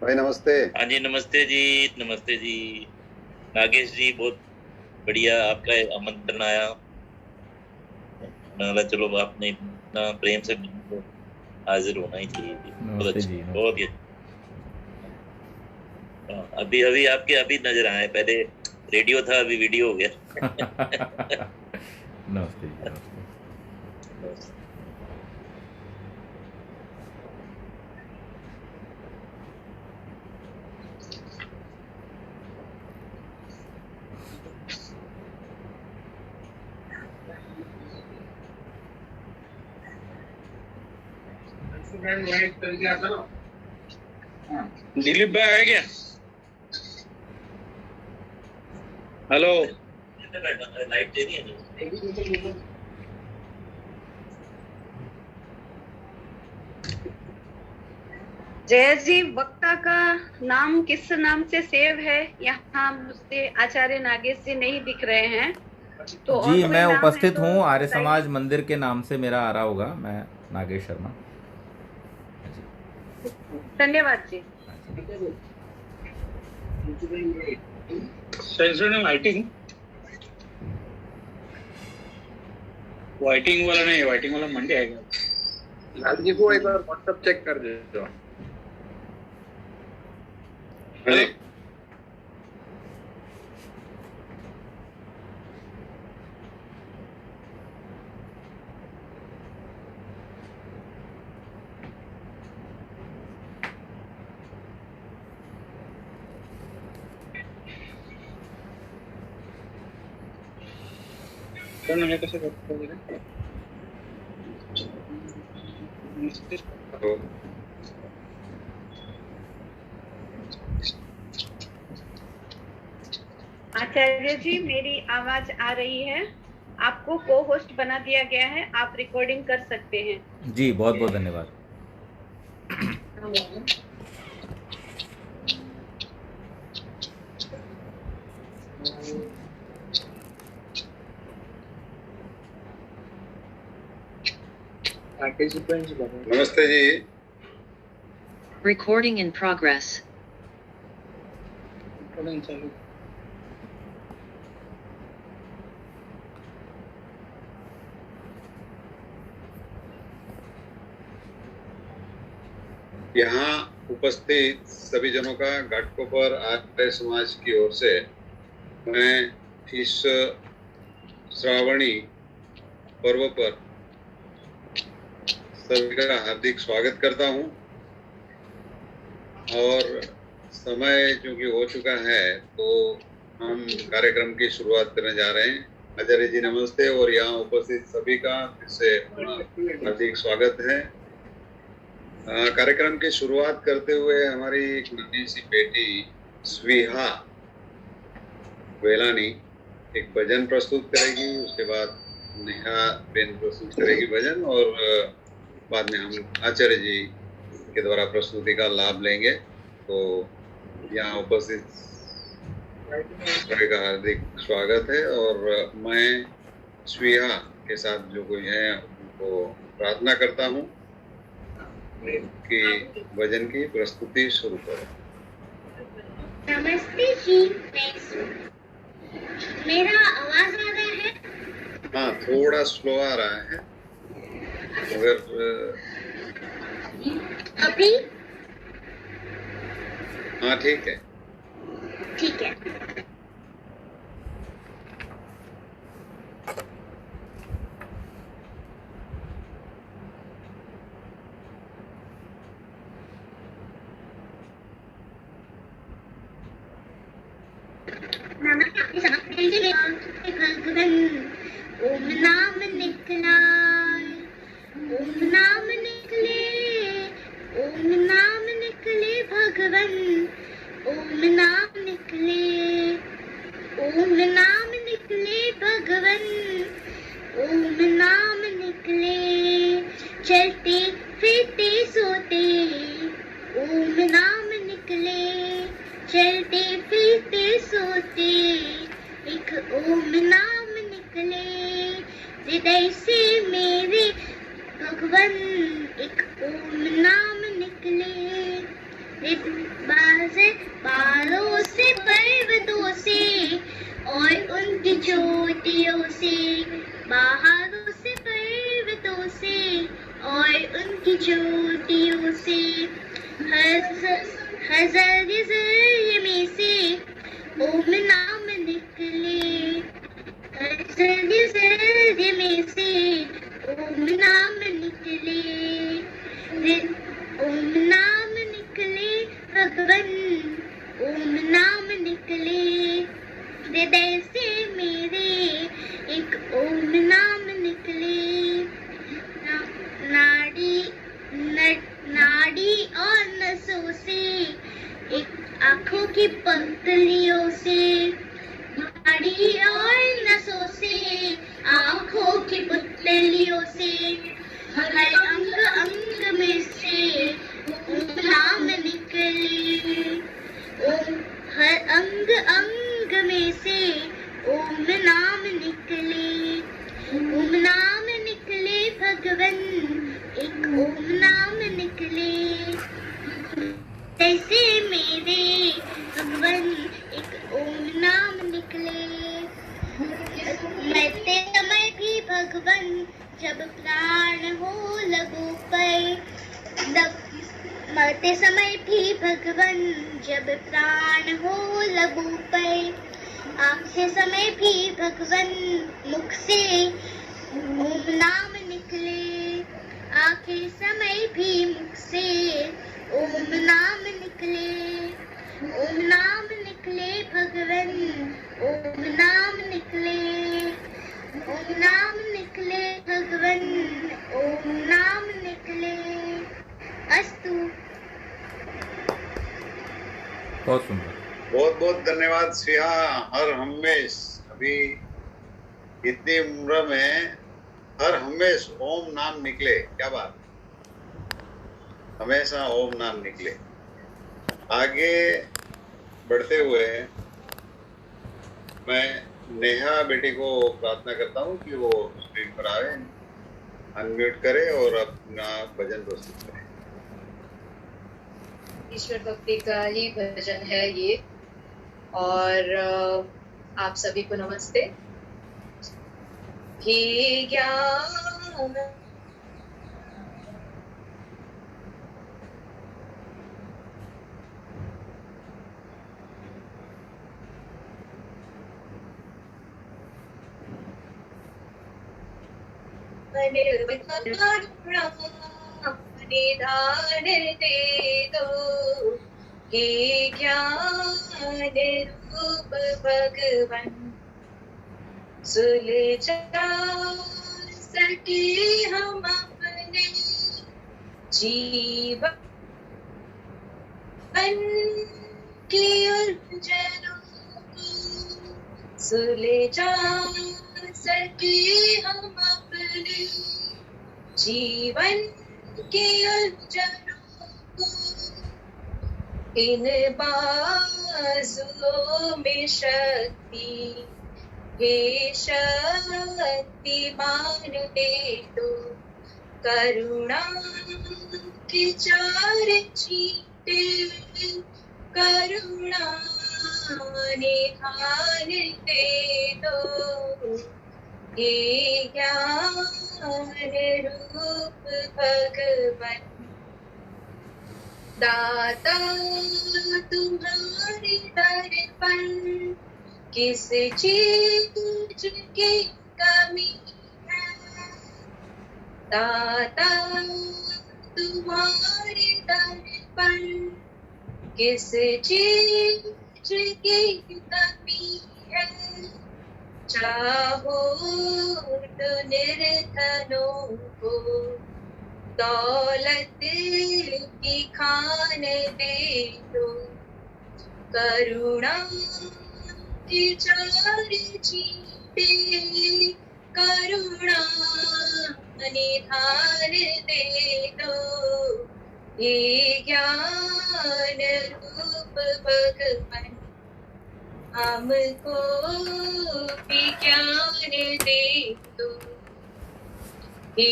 भाई नमस्ते। हाँ जी, नमस्ते जी। नमस्ते जी नागेश जी, बहुत बढ़िया आपका आमंत्रण आया। मैं चलो आपने इतना प्रेम से तो हाजिर होना ही चाहिए जी। बहुत नमस्ते अच्छा, जी, बहुत नमस्ते। ही अच्छा। अभी अभी आपके अभी नजर आए, पहले रेडियो था अभी वीडियो हो गया। नमस्ते जी, नमस्ते। दिलीप भाई आ गया। हेलो, लाइट दे दी है। जयेश जी, वक्ता का नाम किस नाम से सेव है? यहाँ मुझे आचार्य नागेश जी नहीं दिख रहे हैं, तो और जी, कोई मैं नाम है उपस्थित तो हूँ। आर्य बताइए। समाज मंदिर के नाम से मेरा आ रहा होगा। मैं नागेश शर्मा। धन्यवाद जी। वाइटिंग वाइटिंग वाला नहीं, वाइटिंग वाला मंडे आएगा। लाल जी को एक बार व्हाट्सएप चेक कर दो। हेलो, कैसे करते हैं? आचार्य जी, मेरी आवाज आ रही है? आपको को होस्ट बना दिया गया है, आप रिकॉर्डिंग कर सकते हैं। जी, बहुत बहुत धन्यवाद। नमस्ते जी। Recording in progress. यहाँ उपस्थित सभी जनों का घाटकोपर आर्य समाज की ओर से मैं इस श्रावणी पर्व पर सभी का हार्दिक स्वागत करता हूँ। और समय चूंकि हो चुका है तो हम कार्यक्रम की शुरुआत करने जा रहे हैं। आचार्य जी नमस्ते, और यहाँ उपस्थित सभी का फिर से हार्दिक स्वागत है। कार्यक्रम की शुरुआत करते हुए हमारी एक नन्ही सी बेटी स्वीहा वेलानी एक भजन प्रस्तुत करेगी। उसके बाद नेहा बेन प्रस्तुत करेगी भजन, और बाद में हम आचार्य जी के द्वारा प्रस्तुति का लाभ लेंगे। तो यहाँ उपस्थित सभी का हार्दिक स्वागत है। और मैं स्वीहा के साथ जो कोई है उनको प्रार्थना करता हूँ कि भजन की प्रस्तुति शुरू करें। नमस्ते जी, मेरा आवाज आ रहा है? हाँ, थोड़ा स्लो आ रहा है, मगर अभी हाँ ठीक है। ठीक है। भगवन ओम नाम निकला, ओम नाम निकले, ओम नाम निकले भगवन, ओम नाम निकले, ओम नाम निकले भगवन, ओम नाम निकले, चलते फिरते सोते, ओम नाम निकले, चलते फिरते सोते, एक ओम नाम निकले, हृदय से मेरे भगवन, एक ओम नाम निकले, बालों से पर्वतों से और उनकी चोटियों से, बाहरों से पर्वतों से और उनकी चोटियों से, हजार जरिए में से ओम नाम निकले, हजार जरिए में से ओम नाम निकले, ओम नाम निकले भगवन, ओम नाम निकले हृदय से मेरे, एक ओम नाम निकले, नाड़ी और नसों से, एक आंखों की पंखुड़ियों से, नाड़ी और नसों से, आंखों की पुतलियों से, हर अंग अंग में से ओम नाम निकले, हर अंग अंग में से ओम नाम निकले, ओम नाम निकले भगवन, एक ओम नाम निकले ऐसे मेरे भगवन, एक ओम नाम निकले, मरते समय भी भगवन जब प्राण हो लबों पर, मरते समय भी भगवन जब प्राण हो लबों पर, आखिर समय भी भगवन मुख से ओम नाम निकले, आखिर समय भी मुख से ओम नाम निकले, ओम नाम निकले भगवन, ओम नाम निकले, ओम नाम निकले भगवन, ओम नाम निकले। अस्तु। बहुत सुंदर। बहुत बहुत धन्यवाद स्नेहा। हर हमेश अभी इतनी उम्र में हर हमेश ओम नाम निकले, क्या बात, हमेशा ओम नाम निकले। आगे बढ़ते हुए मैं नेहा बेटी को प्रार्थना करता हूँ कि वो स्क्रीन पर आए, अनम्यूट करे और अपना भजन प्रस्तुत करें। ईश्वर भक्ति का ही भजन है ये। और आप सभी को नमस्ते। हे ज्ञान निधान दे दो, हे ज्ञान रूप भगवन, सुलझा सके हम अपने जीवन की उलझनों को, सुलझा सके हम अपने जीवन की उलझनों को, इन बाजुओं में शक्ति, हे शक्तिमान दे दो, करुणा की चार चीटे, करुणा निधान दे दो, हे ज्ञान रूप भगवन, दाता तुम्हारे दर्पण, किस चीज की कमी है, दाता तुम्हारे दर्पण, किस चीज की कमी है, चाहो तो निर्धनों को दौलत की खान दे दो, करुणा की चार चीटे, करुणा निधान दे दो, हे ज्ञान रूप भगवन, हमको भी ज्ञान दे दो, हे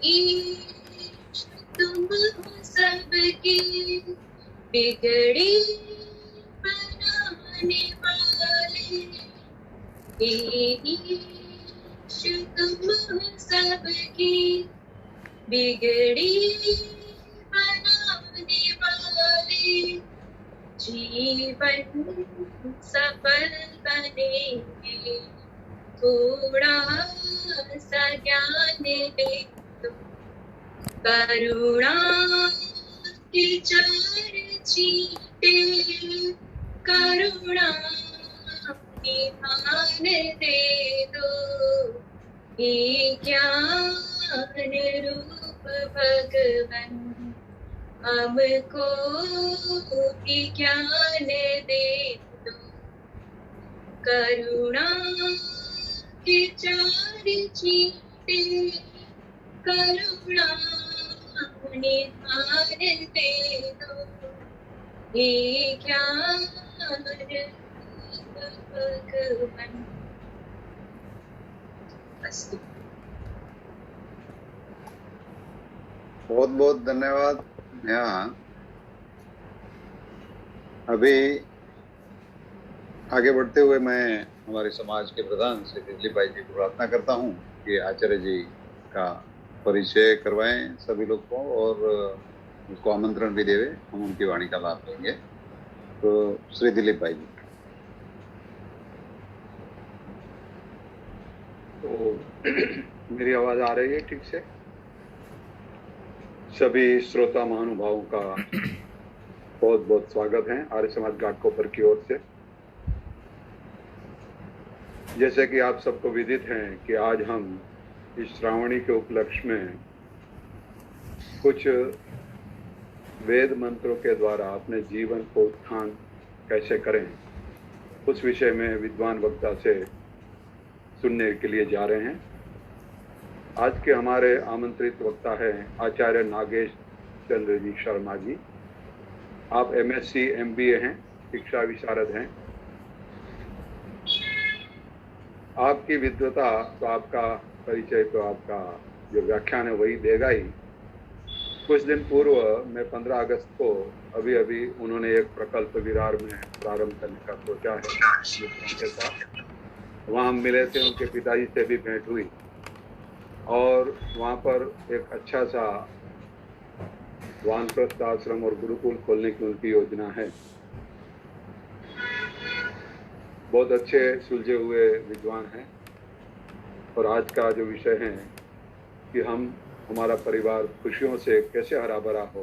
ईश तुम हो सबकी बिगड़ी बनाने वाले ईश तुम सबकी बिगड़ी बनाने वाले जीवन सफल बनेंगे थोड़ा सा ज्ञान दे दो करुणा के चार चीटे करुणा निधान दे दो हे ज्ञान रूप भगवन हमको भी ज्ञान दे दो करुणा के चार चीटे करुणा निधान दे दो हे ज्ञान भगवन। अस्तु। बहुत बहुत धन्यवाद नेहा। अभी आगे बढ़ते हुए मैं हमारे समाज के प्रधान श्री दिलीप भाई जी को प्रार्थना करता हूँ कि आचार्य जी का परिचय करवाएं सभी लोग को और उसको आमंत्रण भी देवे, हम उनकी वाणी का लाभ लेंगे। तो श्री दिलीप भाई जी। तो मेरी आवाज आ रही है ठीक से? सभी श्रोता महानुभावों का बहुत बहुत स्वागत है आर्य समाज घाटकोपर की ओर से। जैसे कि आप सबको विदित है कि आज हम इस श्रावणी के उपलक्ष्य में कुछ वेद मंत्रों के द्वारा अपने जीवन को उत्थान कैसे करें उस विषय में विद्वान वक्ता से सुनने के लिए जा रहे हैं। आज के हमारे आमंत्रित वक्ता है आचार्य नागेश चंद्र जी शर्मा जी। आप MSc MBA हैं, शिक्षा विशारद हैं। आपकी विद्वता तो आपका परिचय तो आपका जो व्याख्यान है वही देगा ही। कुछ दिन पूर्व मैं 15 अगस्त को अभी उन्होंने एक प्रकल्प विरार में प्रारंभ करने का सोचा है उनके साथ। वहाँ हम मिले थे, उनके पिताजी से भी भेंट हुई और वहाँ पर एक अच्छा सा वानप्रस्थ आश्रम और गुरुकुल खोलने की उनकी योजना है। बहुत अच्छे सुलझे हुए विद्वान हैं। और आज का जो विषय है कि हमारा परिवार खुशियों से कैसे हरा भरा हो,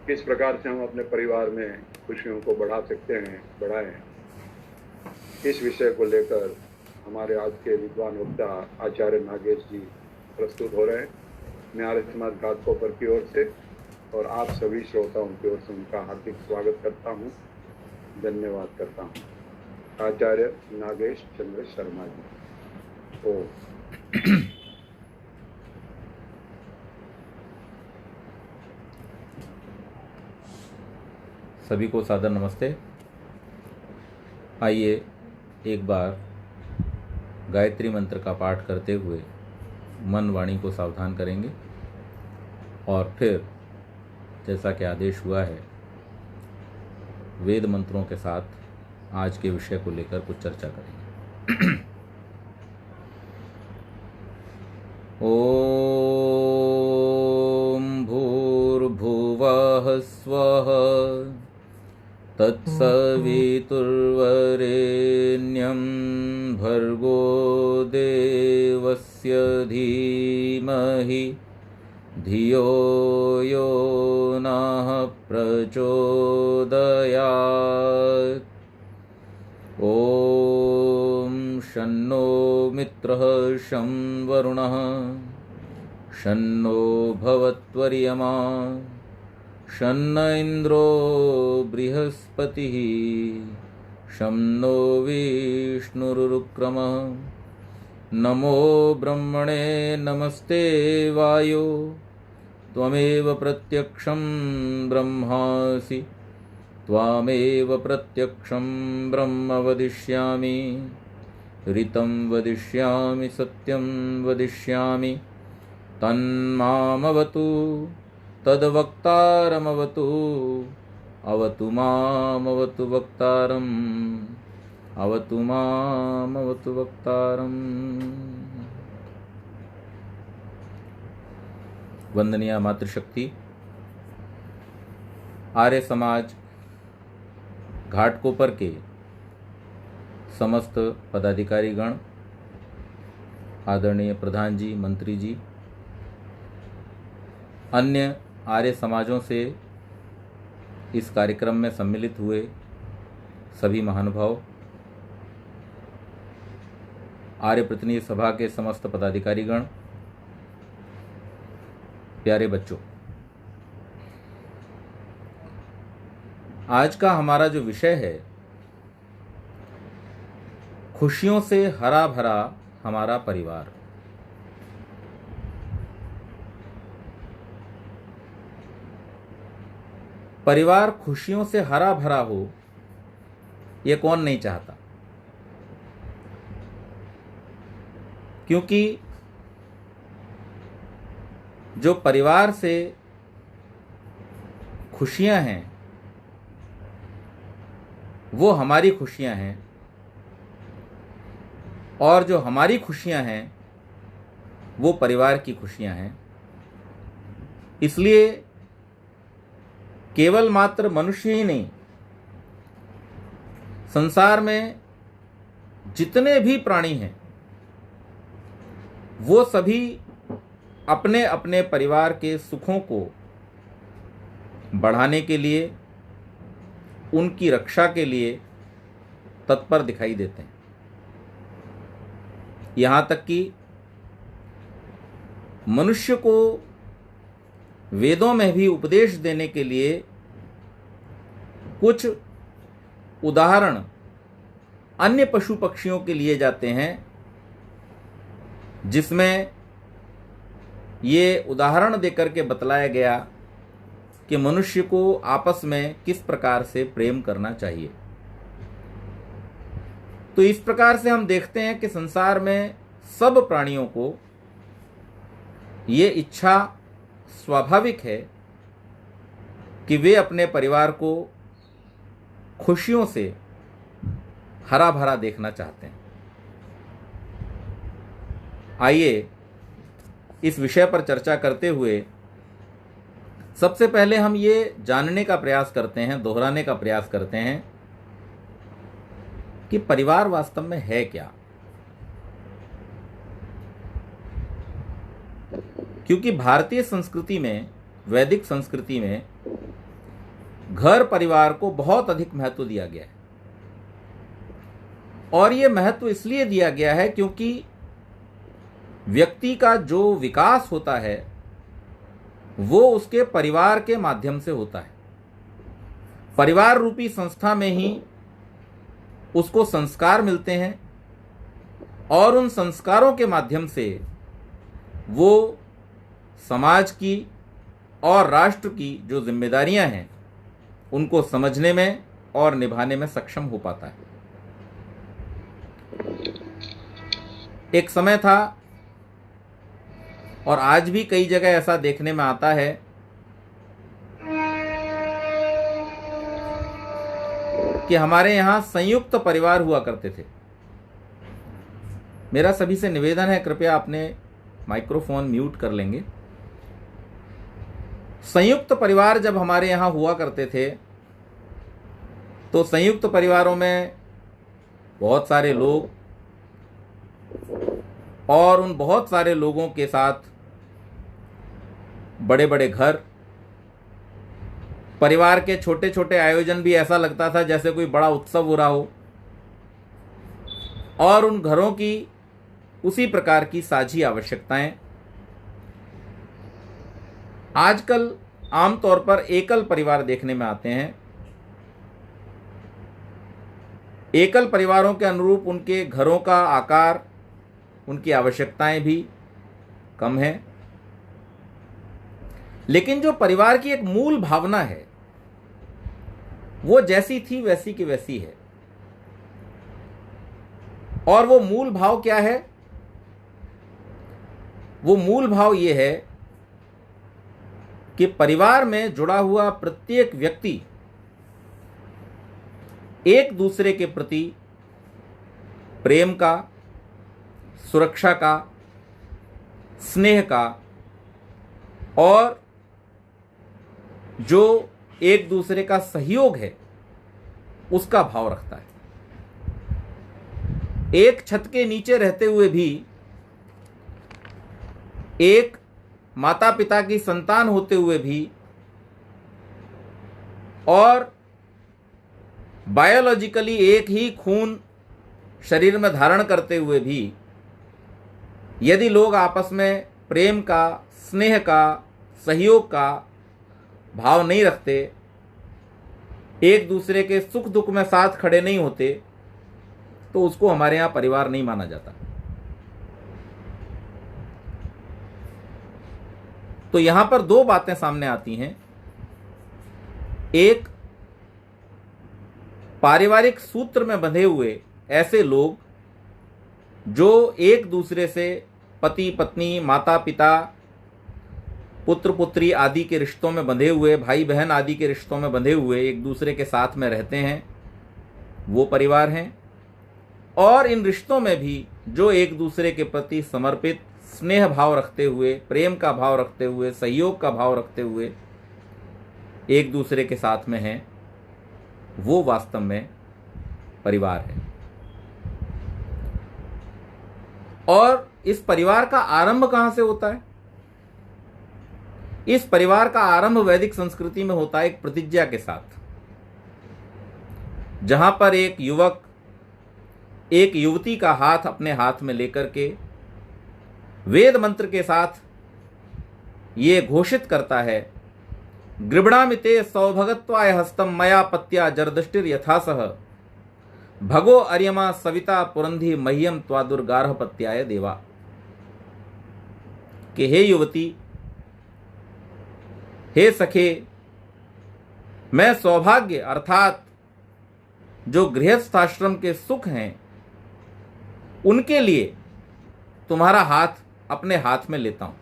किस प्रकार से हम अपने परिवार में खुशियों को बढ़ा सकते हैं, बढ़ाएं, इस विषय को लेकर हमारे आज के विद्वान वक्ता आचार्य नागेश जी प्रस्तुत हो रहे हैं। मैं आर्य समाज घाटकोपर की ओर से और आप सभी श्रोताओं की ओर से उनका हार्दिक स्वागत करता हूँ, धन्यवाद करता हूँ। आचार्य नागेश चंद्र शर्मा जी। ओ सभी को सादर नमस्ते। आइए एक बार गायत्री मंत्र का पाठ करते हुए मन वाणी को सावधान करेंगे और फिर जैसा कि आदेश हुआ है वेद मंत्रों के साथ आज के विषय को लेकर कुछ चर्चा करेंगे। ओम भूर्भुवः स्वः तत्सवितुर्वरेण्यं भर्गो देवस्य धीमहि धियो यो नः प्रचोदयात्। ॐ शन्नो मित्रः शं वरुणः शन्नो भवत्वर्यमा शन्न इन्द्रो बृहस्पतिः शं नो विष्णुरुक्रमः। नमो ब्रह्मणे नमस्ते वायो त्वमेव प्रत्यक्षं ब्रह्मासि त्वामेव प्रत्यक्षं ब्रह्म वदिष्यामि ऋतं वदिष्यामि सत्यं वदिष्यामि तन्मामवतु तद्वक्तारमवतु अवतु मामवतु वक्तारम् अवतु मामवतु वक्तारम्। वंदनीय मातृशक्ति, आर्य समाज घाटकोपर के समस्त पदाधिकारीगण, आदरणीय प्रधान जी, मंत्री जी, अन्य आर्य समाजों से इस कार्यक्रम में सम्मिलित हुए सभी महानुभाव, आर्य प्रतिनिधि सभा के समस्त पदाधिकारीगण, प्यारे बच्चों, आज का हमारा जो विषय है, खुशियों से हरा भरा हमारा परिवार। परिवार खुशियों से हरा भरा हो, ये कौन नहीं चाहता? क्योंकि जो परिवार से खुशियां हैं वो हमारी खुशियां हैं, और जो हमारी खुशियां हैं वो परिवार की खुशियां हैं। इसलिए केवल मात्र मनुष्य ही नहीं, संसार में जितने भी प्राणी हैं वो सभी अपने अपने परिवार के सुखों को बढ़ाने के लिए, उनकी रक्षा के लिए तत्पर दिखाई देते हैं। यहाँ तक कि मनुष्य को वेदों में भी उपदेश देने के लिए कुछ उदाहरण अन्य पशु पक्षियों के लिए जाते हैं, जिसमें ये उदाहरण देकर के बतलाया गया कि मनुष्य को आपस में किस प्रकार से प्रेम करना चाहिए। तो इस प्रकार से हम देखते हैं कि संसार में सब प्राणियों को ये इच्छा स्वाभाविक है कि वे अपने परिवार को खुशियों से हरा भरा देखना चाहते हैं। आइए इस विषय पर चर्चा करते हुए सबसे पहले हम ये जानने का प्रयास करते हैं, दोहराने का प्रयास करते हैं कि परिवार वास्तव में है क्या। क्योंकि भारतीय संस्कृति में, वैदिक संस्कृति में घर परिवार को बहुत अधिक महत्व दिया गया है, और ये महत्व इसलिए दिया गया है क्योंकि व्यक्ति का जो विकास होता है वो उसके परिवार के माध्यम से होता है। परिवार रूपी संस्था में ही उसको संस्कार मिलते हैं, और उन संस्कारों के माध्यम से वो समाज की और राष्ट्र की जो जिम्मेदारियां हैं उनको समझने में और निभाने में सक्षम हो पाता है। एक समय था, और आज भी कई जगह ऐसा देखने में आता है, कि हमारे यहाँ संयुक्त परिवार हुआ करते थे। मेरा सभी से निवेदन है, कृपया अपने माइक्रोफोन म्यूट कर लेंगे। संयुक्त परिवार जब हमारे यहाँ हुआ करते थे तो संयुक्त परिवारों में बहुत सारे लोग, और उन बहुत सारे लोगों के साथ बड़े बड़े घर, परिवार के छोटे छोटे आयोजन भी ऐसा लगता था जैसे कोई बड़ा उत्सव हो रहा हो, और उन घरों की उसी प्रकार की साझी आवश्यकताएं। आजकल आमतौर पर एकल परिवार देखने में आते हैं। एकल परिवारों के अनुरूप उनके घरों का आकार, उनकी आवश्यकताएं भी कम है, लेकिन जो परिवार की एक मूल भावना है वो जैसी थी वैसी की वैसी है। और वो मूल भाव क्या है? वो मूल भाव ये है कि परिवार में जुड़ा हुआ प्रत्येक व्यक्ति एक दूसरे के प्रति प्रेम का, सुरक्षा का, स्नेह का और जो एक दूसरे का सहयोग है उसका भाव रखता है। एक छत के नीचे रहते हुए भी, एक माता पिता की संतान होते हुए भी और बायोलॉजिकली एक ही खून शरीर में धारण करते हुए भी यदि लोग आपस में प्रेम का, स्नेह का, सहयोग का भाव नहीं रखते, एक दूसरे के सुख दुख में साथ खड़े नहीं होते, तो उसको हमारे यहाँ परिवार नहीं माना जाता। तो यहां पर दो बातें सामने आती हैं। एक, पारिवारिक सूत्र में बंधे हुए ऐसे लोग जो एक दूसरे से पति पत्नी, माता पिता, पुत्र पुत्री आदि के रिश्तों में बंधे हुए, भाई बहन आदि के रिश्तों में बंधे हुए एक दूसरे के साथ में रहते हैं, वो परिवार हैं। और इन रिश्तों में भी जो एक दूसरे के प्रति समर्पित, स्नेह भाव रखते हुए, प्रेम का भाव रखते हुए, सहयोग का भाव रखते हुए एक दूसरे के साथ में हैं, वो वास्तव में परिवार है। और इस परिवार का आरंभ कहां से होता है? इस परिवार का आरंभ वैदिक संस्कृति में होता है एक प्रतिज्ञा के साथ, जहां पर एक युवक एक युवती का हाथ अपने हाथ में लेकर के वेद मंत्र के साथ ये घोषित करता है, गृभणामिते सौभगत्वाय हस्तम मया पत्या जरदष्टिर यथासह भगो अर्यमा सविता पुरंधी मह्यम त्वादुर्गार्हपत्याय देवा। कि हे युवती, हे सखे, मैं सौभाग्य अर्थात जो गृहस्थाश्रम के सुख हैं उनके लिए तुम्हारा हाथ अपने हाथ में लेता हूं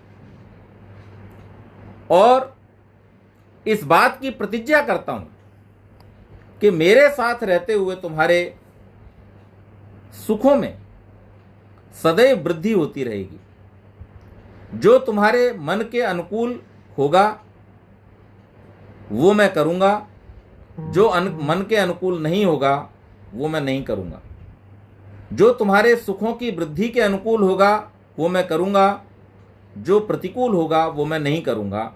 और इस बात की प्रतिज्ञा करता हूं कि मेरे साथ रहते हुए तुम्हारे सुखों में सदैव वृद्धि होती रहेगी। जो तुम्हारे मन के अनुकूल होगा वो मैं करूंगा, जो मन के अनुकूल नहीं होगा वो मैं नहीं करूंगा। जो तुम्हारे सुखों की वृद्धि के अनुकूल होगा वो मैं करूंगा, जो प्रतिकूल होगा वो मैं नहीं करूंगा।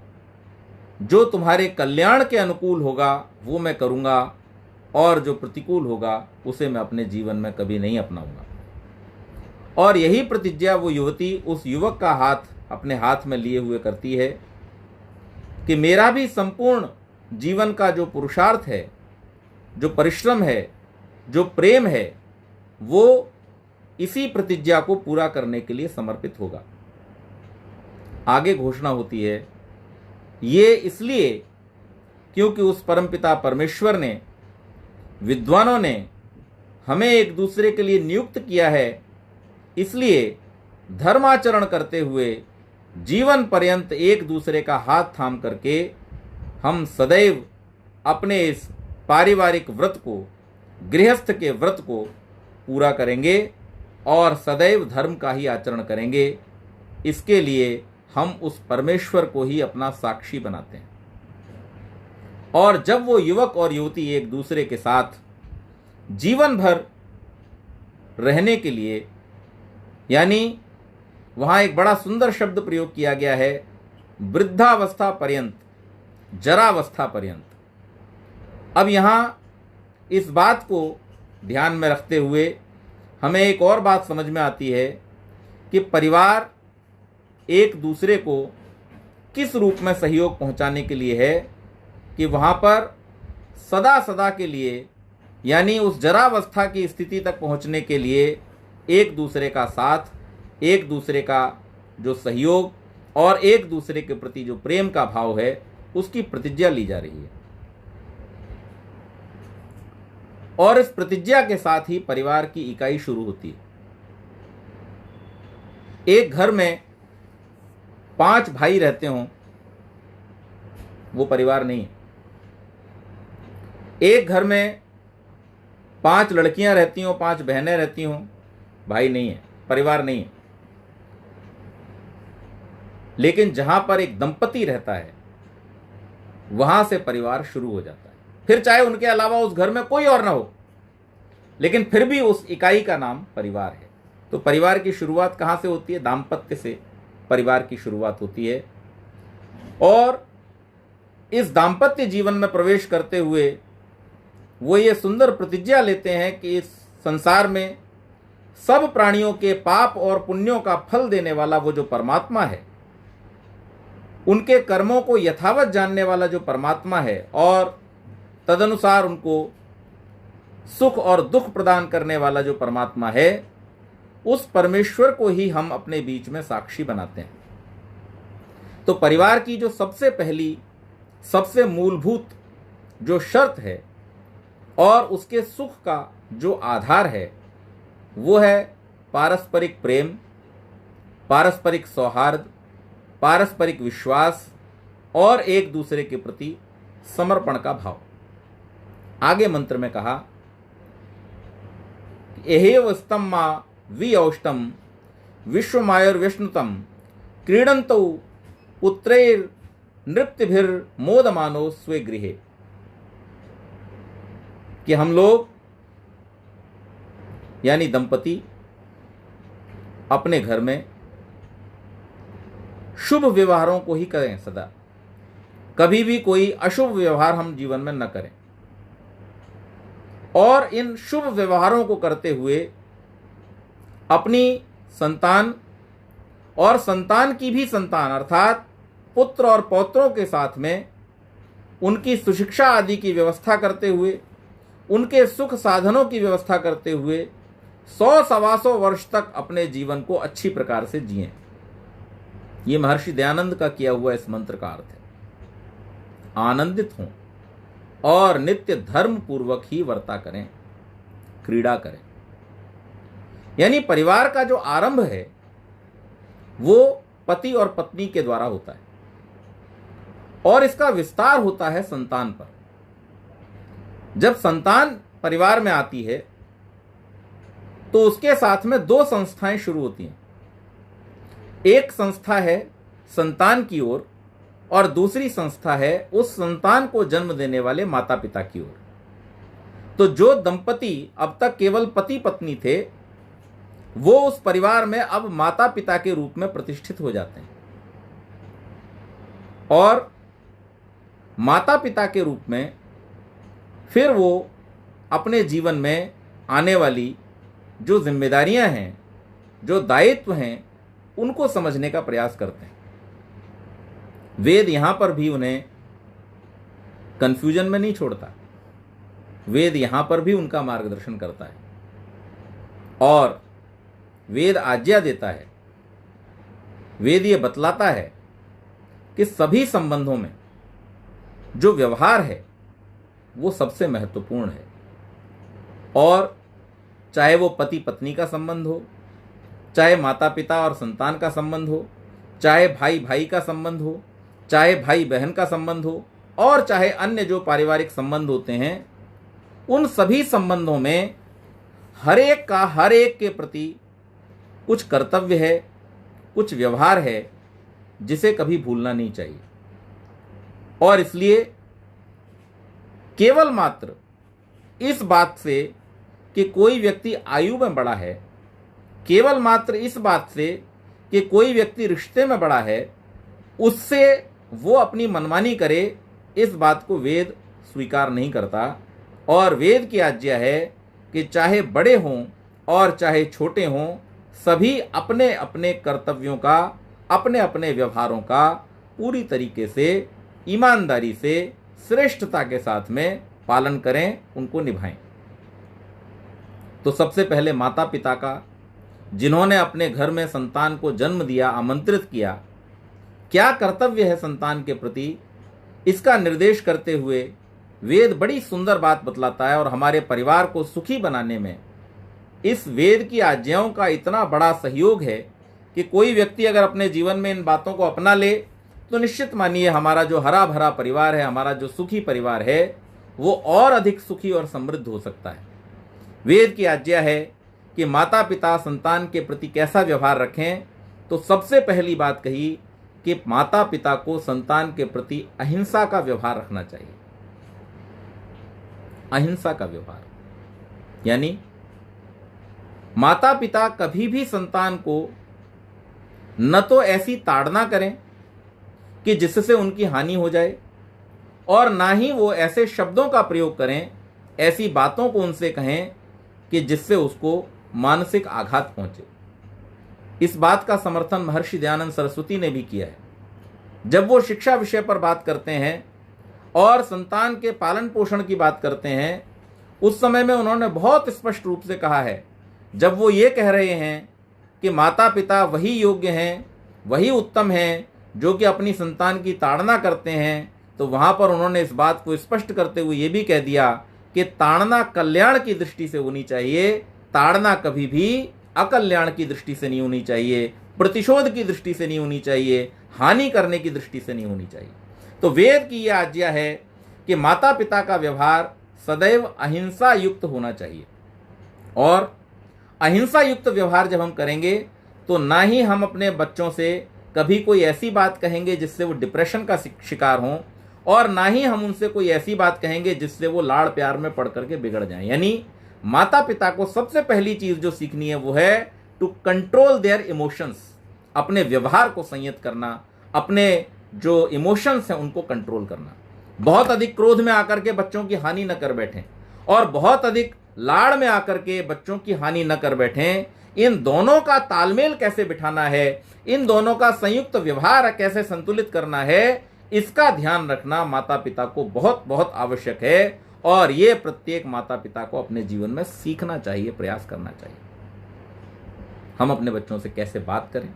जो तुम्हारे कल्याण के अनुकूल होगा वो मैं करूंगा और जो प्रतिकूल होगा उसे मैं अपने जीवन में कभी नहीं अपनाऊंगा। और यही प्रतिज्ञा वो युवती उस युवक का हाथ अपने हाथ में लिए हुए करती है कि मेरा भी संपूर्ण जीवन का जो पुरुषार्थ है, जो परिश्रम है, जो प्रेम है, वो इसी प्रतिज्ञा को पूरा करने के लिए समर्पित होगा। आगे घोषणा होती है, ये इसलिए क्योंकि उस परमपिता परमेश्वर ने, विद्वानों ने हमें एक दूसरे के लिए नियुक्त किया है, इसलिए धर्माचरण करते हुए जीवन पर्यंत एक दूसरे का हाथ थाम करके हम सदैव अपने इस पारिवारिक व्रत को, गृहस्थ के व्रत को पूरा करेंगे और सदैव धर्म का ही आचरण करेंगे। इसके लिए हम उस परमेश्वर को ही अपना साक्षी बनाते हैं। और जब वो युवक और युवती एक दूसरे के साथ जीवन भर रहने के लिए, यानी वहां एक बड़ा सुंदर शब्द प्रयोग किया गया है, वृद्धावस्था पर्यंत, जरावस्था पर्यंत। अब यहां इस बात को ध्यान में रखते हुए हमें एक और बात समझ में आती है कि परिवार एक दूसरे को किस रूप में सहयोग पहुंचाने के लिए है कि वहां पर सदा सदा के लिए, यानी उस जरावस्था की स्थिति तक पहुंचने के लिए एक दूसरे का साथ, एक दूसरे का जो सहयोग और एक दूसरे के प्रति जो प्रेम का भाव है उसकी प्रतिज्ञा ली जा रही है। और इस प्रतिज्ञा के साथ ही परिवार की इकाई शुरू होती है। एक घर में 5 भाई रहते हों वो परिवार नहीं है। एक घर में 5 लड़कियां रहती हों, 5 बहनें रहती हों, भाई नहीं है, परिवार नहीं है। लेकिन जहां पर एक दंपति रहता है वहां से परिवार शुरू हो जाता है। फिर चाहे उनके अलावा उस घर में कोई और ना हो, लेकिन फिर भी उस इकाई का नाम परिवार है। तो परिवार की शुरुआत कहां से होती है? दाम्पत्य से परिवार की शुरुआत होती है। और इस दाम्पत्य जीवन में प्रवेश करते हुए वो ये सुंदर प्रतिज्ञा लेते हैं कि इस संसार में सब प्राणियों के पाप और पुण्यों का फल देने वाला वो जो परमात्मा है, उनके कर्मों को यथावत जानने वाला जो परमात्मा है और तदनुसार उनको सुख और दुख प्रदान करने वाला जो परमात्मा है, उस परमेश्वर को ही हम अपने बीच में साक्षी बनाते हैं। तो परिवार की जो सबसे पहली, सबसे मूलभूत जो शर्त है और उसके सुख का जो आधार है वो है पारस्परिक प्रेम, पारस्परिक सौहार्द, पारस्परिक विश्वास और एक दूसरे के प्रति समर्पण का भाव। आगे मंत्र में कहा, एहेव स्तम्मा विऔष्टम विश्वमायुर्विष्णुतम क्रीडन्तौ पुत्रैर् नृत्यभिर्मोदमानो स्वे गृहे। कि हम लोग यानी दंपति अपने घर में शुभ व्यवहारों को ही करें सदा, कभी भी कोई अशुभ व्यवहार हम जीवन में न करें। और इन शुभ व्यवहारों को करते हुए अपनी संतान और संतान की भी संतान अर्थात पुत्र और पौत्रों के साथ में उनकी सुशिक्षा आदि की व्यवस्था करते हुए, उनके सुख साधनों की व्यवस्था करते हुए 100-125 वर्ष तक अपने जीवन को अच्छी प्रकार से जिएं। ये महर्षि दयानंद का किया हुआ इस मंत्र का अर्थ है। आनंदित हों और नित्य धर्म पूर्वक ही वर्ता करें, क्रीड़ा करें। यानी परिवार का जो आरंभ है वो पति और पत्नी के द्वारा होता है और इसका विस्तार होता है संतान पर। जब संतान परिवार में आती है तो उसके साथ में 2 संस्थाएं शुरू होती हैं। एक संस्था है संतान की ओर और दूसरी संस्था है उस संतान को जन्म देने वाले माता पिता की ओर। तो जो दंपति अब तक केवल पति पत्नी थे वो उस परिवार में अब माता पिता के रूप में प्रतिष्ठित हो जाते हैं और माता पिता के रूप में फिर वो अपने जीवन में आने वाली जो जिम्मेदारियां हैं, जो दायित्व हैं, उनको समझने का प्रयास करते हैं। वेद यहां पर भी उन्हें कंफ्यूजन में नहीं छोड़ता। वेद यहां पर भी उनका मार्गदर्शन करता है और वेद आज्ञा देता है, वेद ये बतलाता है कि सभी संबंधों में जो व्यवहार है वो सबसे महत्वपूर्ण है। और चाहे वो पति पत्नी का संबंध हो, चाहे माता पिता और संतान का संबंध हो, चाहे भाई भाई का संबंध हो, चाहे भाई बहन का संबंध हो और चाहे अन्य जो पारिवारिक संबंध होते हैं, उन सभी संबंधों में हर एक का हर एक के प्रति कुछ कर्तव्य है, कुछ व्यवहार है जिसे कभी भूलना नहीं चाहिए। और इसलिए केवल मात्र इस बात से कि कोई व्यक्ति आयु में बड़ा है, केवल मात्र इस बात से कि कोई व्यक्ति रिश्ते में बड़ा है, उससे वो अपनी मनमानी करे, इस बात को वेद स्वीकार नहीं करता। और वेद की आज्ञा है कि चाहे बड़े हों और चाहे छोटे हों, सभी अपने अपने कर्तव्यों का, अपने अपने व्यवहारों का पूरी तरीके से, ईमानदारी से, श्रेष्ठता के साथ में पालन करें, उनको निभाएं। तो सबसे पहले माता पिता का, जिन्होंने अपने घर में संतान को जन्म दिया, आमंत्रित किया, क्या कर्तव्य है संतान के प्रति, इसका निर्देश करते हुए वेद बड़ी सुंदर बात बतलाता है। और हमारे परिवार को सुखी बनाने में इस वेद की आज्ञाओं का इतना बड़ा सहयोग है कि कोई व्यक्ति अगर अपने जीवन में इन बातों को अपना ले तो निश्चित मानिए हमारा जो हरा भरा परिवार है, हमारा जो सुखी परिवार है, वो और अधिक सुखी और समृद्ध हो सकता है। वेद की आज्ञा है कि माता पिता संतान के प्रति कैसा व्यवहार रखें, तो सबसे पहली बात कही कि माता पिता को संतान के प्रति अहिंसा का व्यवहार रखना चाहिए। अहिंसा का व्यवहार यानी माता पिता कभी भी संतान को न तो ऐसी ताड़ना करें कि जिससे उनकी हानि हो जाए, और ना ही वो ऐसे शब्दों का प्रयोग करें, ऐसी बातों को उनसे कहें कि जिससे उसको मानसिक आघात पहुंचे। इस बात का समर्थन महर्षि दयानंद सरस्वती ने भी किया है। जब वो शिक्षा विषय पर बात करते हैं और संतान के पालन पोषण की बात करते हैं, उस समय में उन्होंने बहुत स्पष्ट रूप से कहा है, जब वो ये कह रहे हैं कि माता पिता वही योग्य हैं, वही उत्तम हैं जो कि अपनी संतान की ताड़ना करते हैं, तो वहां पर उन्होंने इस बात को स्पष्ट करते हुए ये भी कह दिया कि ताड़ना कल्याण की दृष्टि से होनी चाहिए, ताड़ना कभी भी अकल्याण की दृष्टि से नहीं होनी चाहिए, प्रतिशोध की दृष्टि से नहीं होनी चाहिए, हानि करने की दृष्टि से नहीं होनी चाहिए। तो वेद की यह आज्ञा है कि माता पिता का व्यवहार सदैव अहिंसा युक्त होना चाहिए, और अहिंसा युक्त व्यवहार जब हम करेंगे तो ना ही हम अपने बच्चों से कभी कोई ऐसी बात कहेंगे जिससे वो डिप्रेशन का शिकार हों, और ना ही हम उनसे कोई ऐसी बात कहेंगे जिससे वो लाड़ प्यार में पड़ करके बिगड़ जाएं। यानी माता पिता को सबसे पहली चीज जो सीखनी है वो है टू कंट्रोल देयर इमोशंस, अपने व्यवहार को संयत करना, अपने जो इमोशंस हैं उनको कंट्रोल करना। बहुत अधिक क्रोध में आकर के बच्चों की हानि न कर बैठें, और बहुत अधिक लाड़ में आकर के बच्चों की हानि न कर बैठें। इन दोनों का तालमेल कैसे बिठाना है, इन दोनों का संयुक्त व्यवहार कैसे संतुलित करना है, इसका ध्यान रखना माता पिता को बहुत बहुत आवश्यक है, और ये प्रत्येक माता पिता को अपने जीवन में सीखना चाहिए, प्रयास करना चाहिए। हम अपने बच्चों से कैसे बात करें,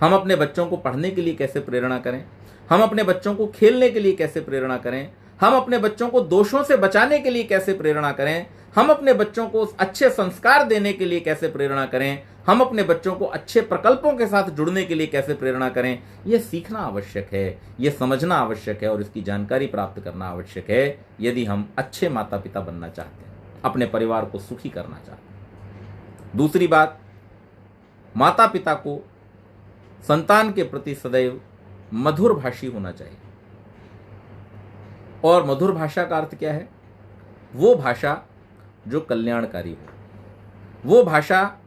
हम अपने बच्चों को पढ़ने के लिए कैसे प्रेरणा करें, हम अपने बच्चों को खेलने के लिए कैसे प्रेरणा करें, हम अपने बच्चों को दोषों से बचाने के लिए कैसे प्रेरणा करें, हम अपने बच्चों को अच्छे संस्कार देने के लिए कैसे प्रेरणा करें, हम अपने बच्चों को अच्छे प्रकल्पों के साथ जुड़ने के लिए कैसे प्रेरणा करें, यह सीखना आवश्यक है, यह समझना आवश्यक है, और इसकी जानकारी प्राप्त करना आवश्यक है यदि हम अच्छे माता पिता बनना चाहते हैं, अपने परिवार को सुखी करना चाहते हैं। दूसरी बात, माता पिता को संतान के प्रति सदैव मधुर भाषी होना चाहिए। और मधुर भाषा का अर्थ क्या है? वो भाषा जो कल्याणकारी हो, वो भाषा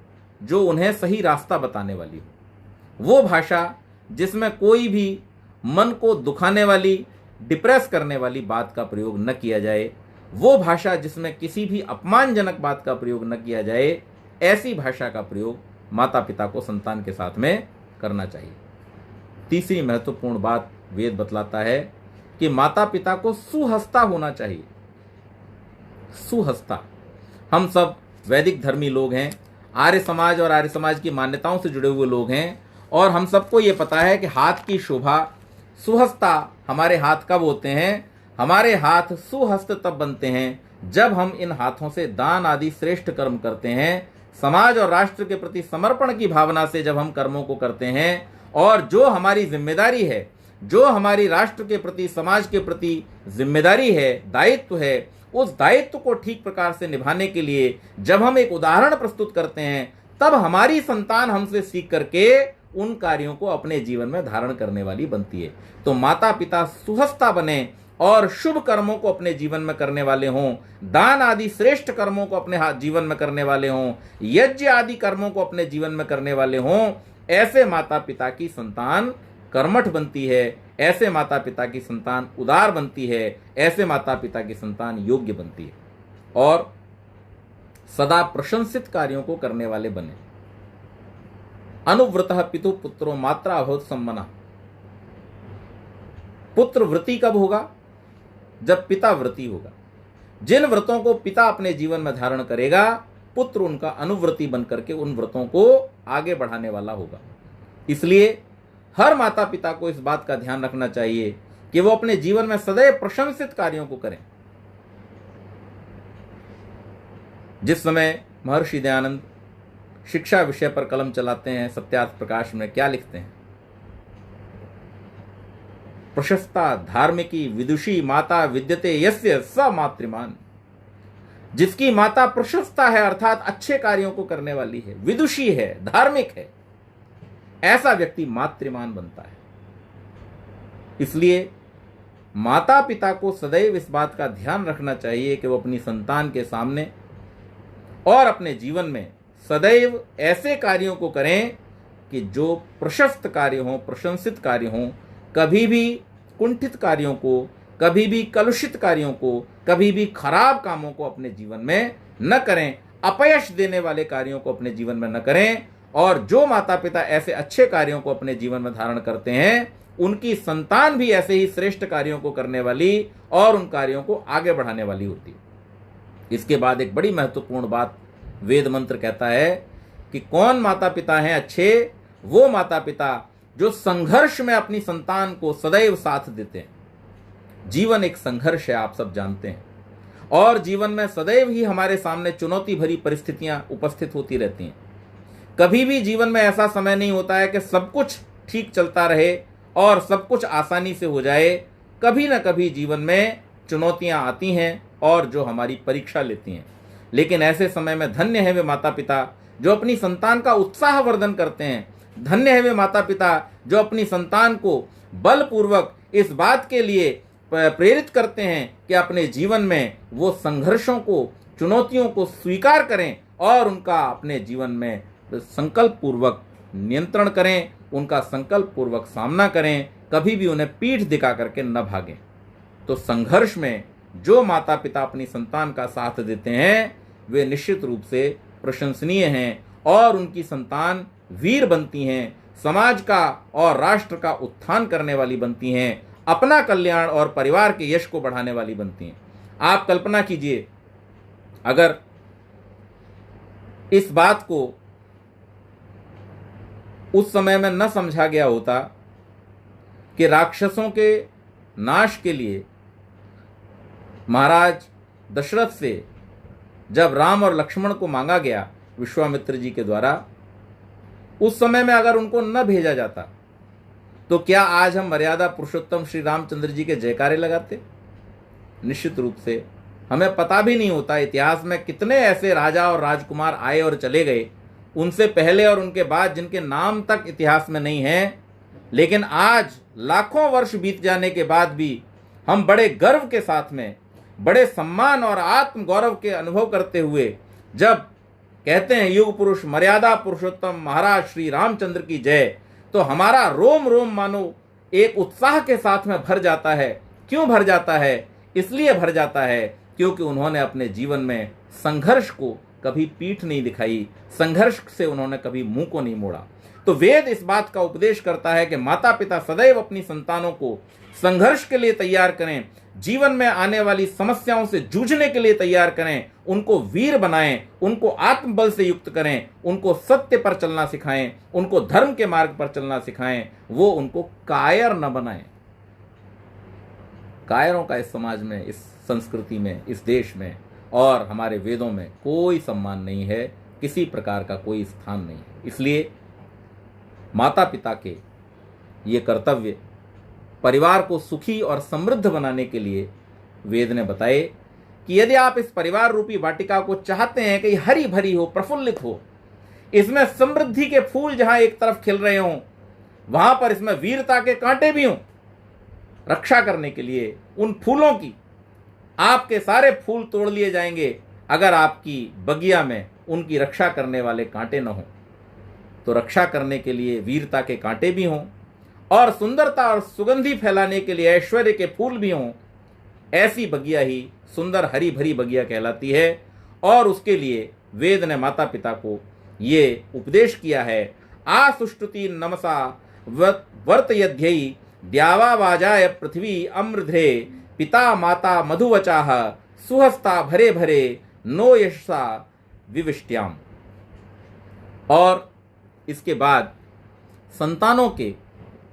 जो उन्हें सही रास्ता बताने वाली हो, वो भाषा जिसमें कोई भी मन को दुखाने वाली, डिप्रेस करने वाली बात का प्रयोग न किया जाए, वो भाषा जिसमें किसी भी अपमानजनक बात का प्रयोग न किया जाए, ऐसी भाषा का प्रयोग माता पिता को संतान के साथ में करना चाहिए। तीसरी महत्वपूर्ण बात वेद बतलाता है कि माता पिता को सुहस्ता होना चाहिए। सुहस्ता, हम सब वैदिक धर्मी लोग हैं, आर्य समाज और आर्य समाज की मान्यताओं से जुड़े हुए लोग हैं, और हम सबको ये पता है कि हाथ की शोभा, सुहस्ता हमारे हाथ कब होते हैं? हमारे हाथ सुहस्त तब बनते हैं जब हम इन हाथों से दान आदि श्रेष्ठ कर्म करते हैं, समाज और राष्ट्र के प्रति समर्पण की भावना से जब हम कर्मों को करते हैं, और जो हमारी जिम्मेदारी है, जो हमारी राष्ट्र के प्रति, समाज के प्रति जिम्मेदारी है, दायित्व है, उस दायित्व को ठीक प्रकार से निभाने के लिए जब हम एक उदाहरण प्रस्तुत करते हैं, तब हमारी संतान हमसे सीख करके उन कार्यों को अपने जीवन में धारण करने वाली बनती है। तो माता पिता सुहस्ता बने और शुभ कर्मों को अपने जीवन में करने वाले हों, दान आदि श्रेष्ठ कर्मों को अपने जीवन में करने वाले हों, यज्ञ आदि कर्मों को अपने जीवन में करने वाले हों, ऐसे माता पिता की संतान कर्मठ बनती है, ऐसे माता पिता की संतान उदार बनती है, ऐसे माता पिता की संतान योग्य बनती है, और सदा प्रशंसित कार्यों को करने वाले बने। अनुव्रतः पितु पुत्रो मात्रा अभवत् सम्मनः। पुत्र व्रती कब होगा? जब पिता व्रती होगा। जिन व्रतों को पिता अपने जीवन में धारण करेगा, पुत्र उनका अनुव्रती बनकर के उन व्रतों को आगे बढ़ाने वाला होगा। इसलिए हर माता पिता को इस बात का ध्यान रखना चाहिए कि वो अपने जीवन में सदैव प्रशंसित कार्यों को करें। जिस समय महर्षि दयानंद शिक्षा विषय पर कलम चलाते हैं, सत्यार्थ प्रकाश में क्या लिखते हैं? प्रशस्ता धार्मिकी विदुषी माता विद्यते यस्य स मातृमान। जिसकी माता प्रशस्ता है, अर्थात अच्छे कार्यों को करने वाली है, विदुषी है, धार्मिक है, ऐसा व्यक्ति मातृमान बनता है। इसलिए माता पिता को सदैव इस बात का ध्यान रखना चाहिए कि वो अपनी संतान के सामने और अपने जीवन में सदैव ऐसे कार्यों को करें कि जो प्रशस्त कार्य हों, प्रशंसित कार्य हों, कभी भी कुंठित कार्यों को, कभी भी कलुषित कार्यों को, कभी भी खराब कामों को अपने जीवन में न करें, अपयश देने वाले कार्यों को अपने जीवन में न करें। और जो माता पिता ऐसे अच्छे कार्यों को अपने जीवन में धारण करते हैं, उनकी संतान भी ऐसे ही श्रेष्ठ कार्यों को करने वाली और उन कार्यों को आगे बढ़ाने वाली होती है। इसके बाद एक बड़ी महत्वपूर्ण बात वेद मंत्र कहता है कि कौन माता पिता हैं अच्छे? वो माता पिता जो संघर्ष में अपनी संतान को सदैव साथ देते हैं। जीवन एक संघर्ष है, आप सब जानते हैं, और जीवन में सदैव ही हमारे सामने चुनौती भरी परिस्थितियां उपस्थित होती रहती हैं। कभी भी जीवन में ऐसा समय नहीं होता है कि सब कुछ ठीक चलता रहे और सब कुछ आसानी से हो जाए। कभी ना कभी जीवन में चुनौतियां आती हैं और जो हमारी परीक्षा लेती हैं। लेकिन ऐसे समय में धन्य है वे माता पिता जो अपनी संतान का उत्साहवर्धन करते हैं। धन्य है वे माता पिता जो अपनी संतान को बलपूर्वक इस बात के लिए प्रेरित करते हैं कि अपने जीवन में वो संघर्षों को, चुनौतियों को स्वीकार करें और उनका अपने जीवन में संकल्प पूर्वक नियंत्रण करें, उनका संकल्प पूर्वक सामना करें, कभी भी उन्हें पीठ दिखा करके न भागें। तो संघर्ष में जो माता पिता अपनी संतान का साथ देते हैं वे निश्चित रूप से प्रशंसनीय हैं और उनकी संतान वीर बनती हैं, समाज का और राष्ट्र का उत्थान करने वाली बनती हैं, अपना कल्याण और परिवार के यश को बढ़ाने वाली बनती हैं। आप कल्पना कीजिए अगर इस बात को उस समय में न समझा गया होता कि राक्षसों के नाश के लिए महाराज दशरथ से जब राम और लक्ष्मण को मांगा गया विश्वामित्र जी के द्वारा, उस समय में अगर उनको न भेजा जाता तो क्या आज हम मर्यादा पुरुषोत्तम श्री रामचंद्र जी के जयकारे लगाते? निश्चित रूप से हमें पता भी नहीं होता इतिहास में कितने ऐसे राजा और राजकुमार आए और चले गए, उनसे पहले और उनके बाद, जिनके नाम तक इतिहास में नहीं है। लेकिन आज लाखों वर्ष बीत जाने के बाद भी हम बड़े गर्व के साथ में, बड़े सम्मान और आत्म गौरव के अनुभव करते हुए जब कहते हैं युग पुरुष मर्यादा पुरुषोत्तम महाराज श्री रामचंद्र की जय, तो हमारा रोम रोम मानो एक उत्साह के साथ में भर जाता है। क्यों भर जाता है? इसलिए भर जाता है क्योंकि उन्होंने अपने जीवन में संघर्ष को कभी पीठ नहीं दिखाई, संघर्ष से उन्होंने कभी मुंह को नहीं मोड़ा। तो वेद इस बात का उपदेश करता है कि माता पिता सदैव अपनी संतानों को संघर्ष के लिए तैयार करें, जीवन में आने वाली समस्याओं से जूझने के लिए तैयार करें, उनको वीर बनाएं, उनको आत्मबल से युक्त करें, उनको सत्य पर चलना सिखाएं, उनको धर्म के मार्ग पर चलना सिखाएं, वो उनको कायर न बनाएं। कायरों का इस समाज में, इस संस्कृति में, इस देश में और हमारे वेदों में कोई सम्मान नहीं है, किसी प्रकार का कोई स्थान नहीं है। इसलिए माता पिता के ये कर्तव्य परिवार को सुखी और समृद्ध बनाने के लिए वेद ने बताए कि यदि आप इस परिवार रूपी वाटिका को चाहते हैं कि हरी भरी हो, प्रफुल्लित हो, इसमें समृद्धि के फूल जहां एक तरफ खिल रहे हों, वहां पर इसमें वीरता के कांटे भी हों, रक्षा करने के लिए उन फूलों की आपके सारे फूल तोड़ लिए जाएंगे अगर आपकी बगिया में उनकी रक्षा करने वाले कांटे न हों। तो रक्षा करने के लिए वीरता के कांटे भी हों और सुंदरता और सुगंधी फैलाने के लिए ऐश्वर्य के फूल भी हों। ऐसी बगिया ही सुंदर हरी भरी बगिया कहलाती है। और उसके लिए वेद ने माता पिता को ये उपदेश किया है, आसुष्टुति नमसा वर्तयध्यई द्यावा वाजाय पृथ्वी अमृध्रे पिता माता मधुवचाह सुहस्ता भरे भरे नो यशसा विविष्ट्याम। और इसके बाद संतानों के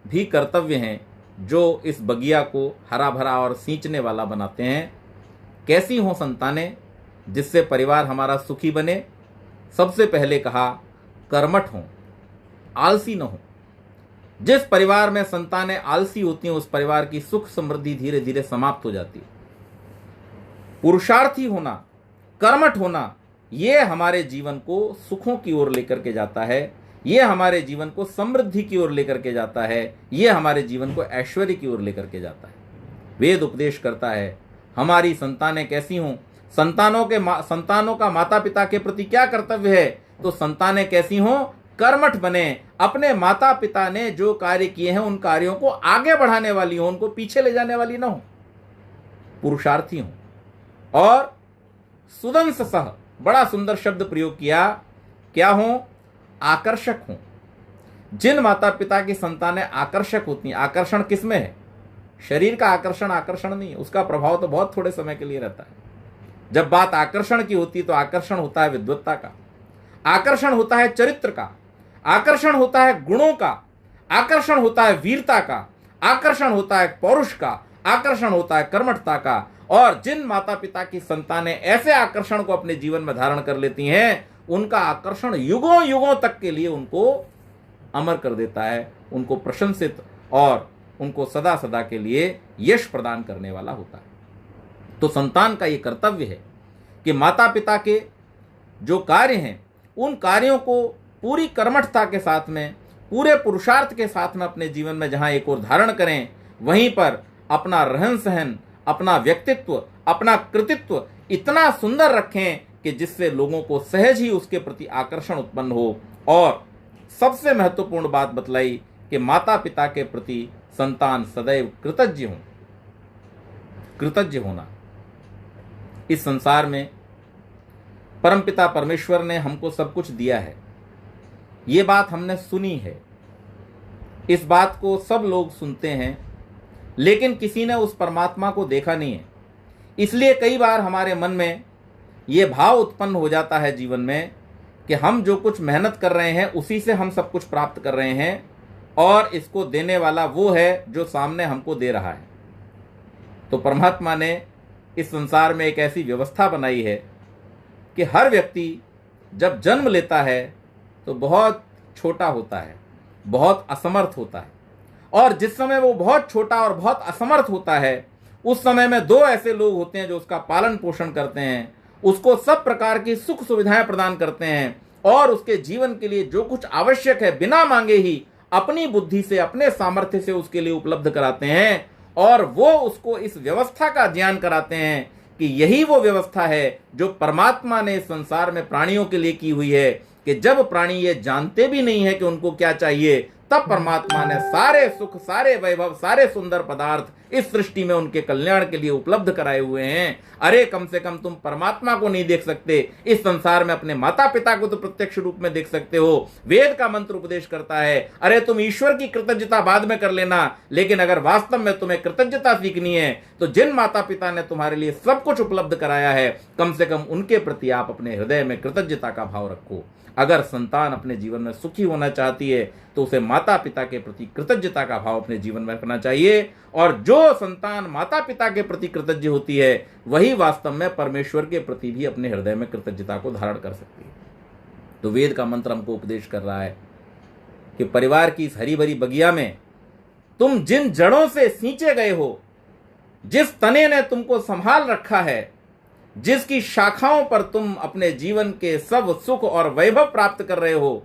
भी कर्तव्य हैं जो इस बगिया को हरा भरा और सींचने वाला बनाते हैं। कैसी हों संतानें जिससे परिवार हमारा सुखी बने? सबसे पहले कहा कर्मठ हों, आलसी न हो। जिस परिवार में संतानें आलसी होती हैं उस परिवार की सुख समृद्धि धीरे धीरे समाप्त हो जाती है। पुरुषार्थी होना कर्मठ होना, ये हमारे जीवन को सुखों की ओर लेकर के जाता है, ये हमारे जीवन को समृद्धि की ओर लेकर के जाता है, ये हमारे जीवन को ऐश्वर्य की ओर लेकर के जाता है। वेद उपदेश करता है हमारी संतानें कैसी हों, संतानों का माता पिता के प्रति क्या कर्तव्य है, तो संतानें कैसी हों, कर्मठ बने, अपने माता पिता ने जो कार्य किए हैं उन कार्यों को आगे बढ़ाने वाली हो, उनको पीछे ले जाने वाली ना हो, पुरुषार्थी हो। और सुदंस सह, बड़ा सुंदर शब्द प्रयोग किया, क्या हो, आकर्षक हो। जिन माता पिता की संतानें आकर्षक होती हैं, आकर्षण किसमें है, शरीर का आकर्षण नहीं है, उसका प्रभाव तो बहुत थोड़े समय के लिए रहता है। जब बात आकर्षण की होती है तो आकर्षण होता है विद्वत्ता का, आकर्षण होता है चरित्र का, आकर्षण होता है गुणों का, आकर्षण होता है वीरता का, आकर्षण होता है पौरुष का, आकर्षण होता है कर्मठता का। और जिन माता पिता की संतानें ऐसे आकर्षण को अपने जीवन में धारण कर लेती हैं, उनका आकर्षण युगों युगों तक के लिए उनको अमर कर देता है, उनको प्रशंसित और उनको सदा सदा के लिए यश प्रदान करने वाला होता है। तो संतान का ये कर्तव्य है कि माता पिता के जो कार्य हैं उन कार्यों को पूरी कर्मठता के साथ में, पूरे पुरुषार्थ के साथ में अपने जीवन में जहां एक और धारण करें, वहीं पर अपना रहन सहन, अपना व्यक्तित्व, अपना कृतित्व इतना सुंदर रखें कि जिससे लोगों को सहज ही उसके प्रति आकर्षण उत्पन्न हो। और सबसे महत्वपूर्ण बात बतलाई कि माता पिता के प्रति संतान सदैव कृतज्ञ हो। कृतज्ञ होना, इस संसार में परमपिता परमेश्वर ने हमको सब कुछ दिया है, ये बात हमने सुनी है, इस बात को सब लोग सुनते हैं, लेकिन किसी ने उस परमात्मा को देखा नहीं है। इसलिए कई बार हमारे मन में ये भाव उत्पन्न हो जाता है जीवन में कि हम जो कुछ मेहनत कर रहे हैं उसी से हम सब कुछ प्राप्त कर रहे हैं, और इसको देने वाला वो है जो सामने हमको दे रहा है। तो परमात्मा ने इस संसार में एक ऐसी व्यवस्था बनाई है कि हर व्यक्ति जब जन्म लेता है तो बहुत छोटा होता है, बहुत असमर्थ होता है, और जिस समय वो बहुत छोटा और बहुत असमर्थ होता है उस समय में दो ऐसे लोग होते हैं जो उसका पालन पोषण करते हैं, उसको सब प्रकार की सुख सुविधाएं प्रदान करते हैं, और उसके जीवन के लिए जो कुछ आवश्यक है बिना मांगे ही अपनी बुद्धि से, अपने सामर्थ्य से उसके लिए उपलब्ध कराते हैं। और वो उसको इस व्यवस्था का ज्ञान कराते हैं कि यही वो व्यवस्था है जो परमात्मा ने इस संसार में प्राणियों के लिए की हुई है, कि जब प्राणी ये जानते भी नहीं है कि उनको क्या चाहिए, तब परमात्मा ने सारे सुख, सारे वैभव, सारे सुंदर पदार्थ इस सृष्टि में उनके कल्याण के लिए उपलब्ध कराए हुए हैं। अरे कम से कम तुम परमात्मा को नहीं देख सकते, इस संसार में अपने माता पिता को तो प्रत्यक्ष रूप में देख सकते हो। वेद का मंत्र उपदेश करता है, अरे तुम ईश्वर की कृतज्ञता बाद में कर लेना, लेकिन अगर वास्तव में तुम्हें कृतज्ञता सीखनी है तो जिन माता पिता ने तुम्हारे लिए सब कुछ उपलब्ध कराया है, कम से कम उनके प्रति आप अपने हृदय में कृतज्ञता का भाव रखो। अगर संतान अपने जीवन में सुखी होना चाहती है तो उसे माता पिता के प्रति कृतज्ञता का भाव अपने जीवन में रखना चाहिए, और जो संतान माता पिता के प्रति कृतज्ञ होती है वही वास्तव में परमेश्वर के प्रति भी अपने हृदय में कृतज्ञता को धारण कर सकती है। तो वेद का मंत्र हमको उपदेश कर रहा है कि परिवार की इस हरी भरी बगिया में तुम जिन जड़ों से सींचे गए हो, जिस तने ने तुमको संभाल रखा है, जिसकी शाखाओं पर तुम अपने जीवन के सब सुख और वैभव प्राप्त कर रहे हो,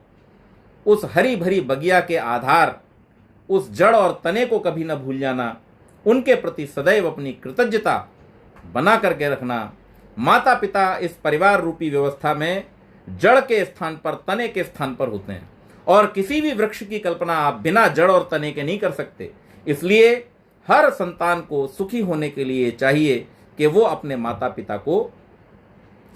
उस हरी भरी बगिया के आधार, उस जड़ और तने को कभी न भूल जाना, उनके प्रति सदैव अपनी कृतज्ञता बना करके रखना। माता पिता इस परिवार रूपी व्यवस्था में जड़ के स्थान पर, तने के स्थान पर होते हैं, और किसी भी वृक्ष की कल्पना आप बिना जड़ और तने के नहीं कर सकते। इसलिए हर संतान को सुखी होने के लिए चाहिए कि वो अपने माता पिता को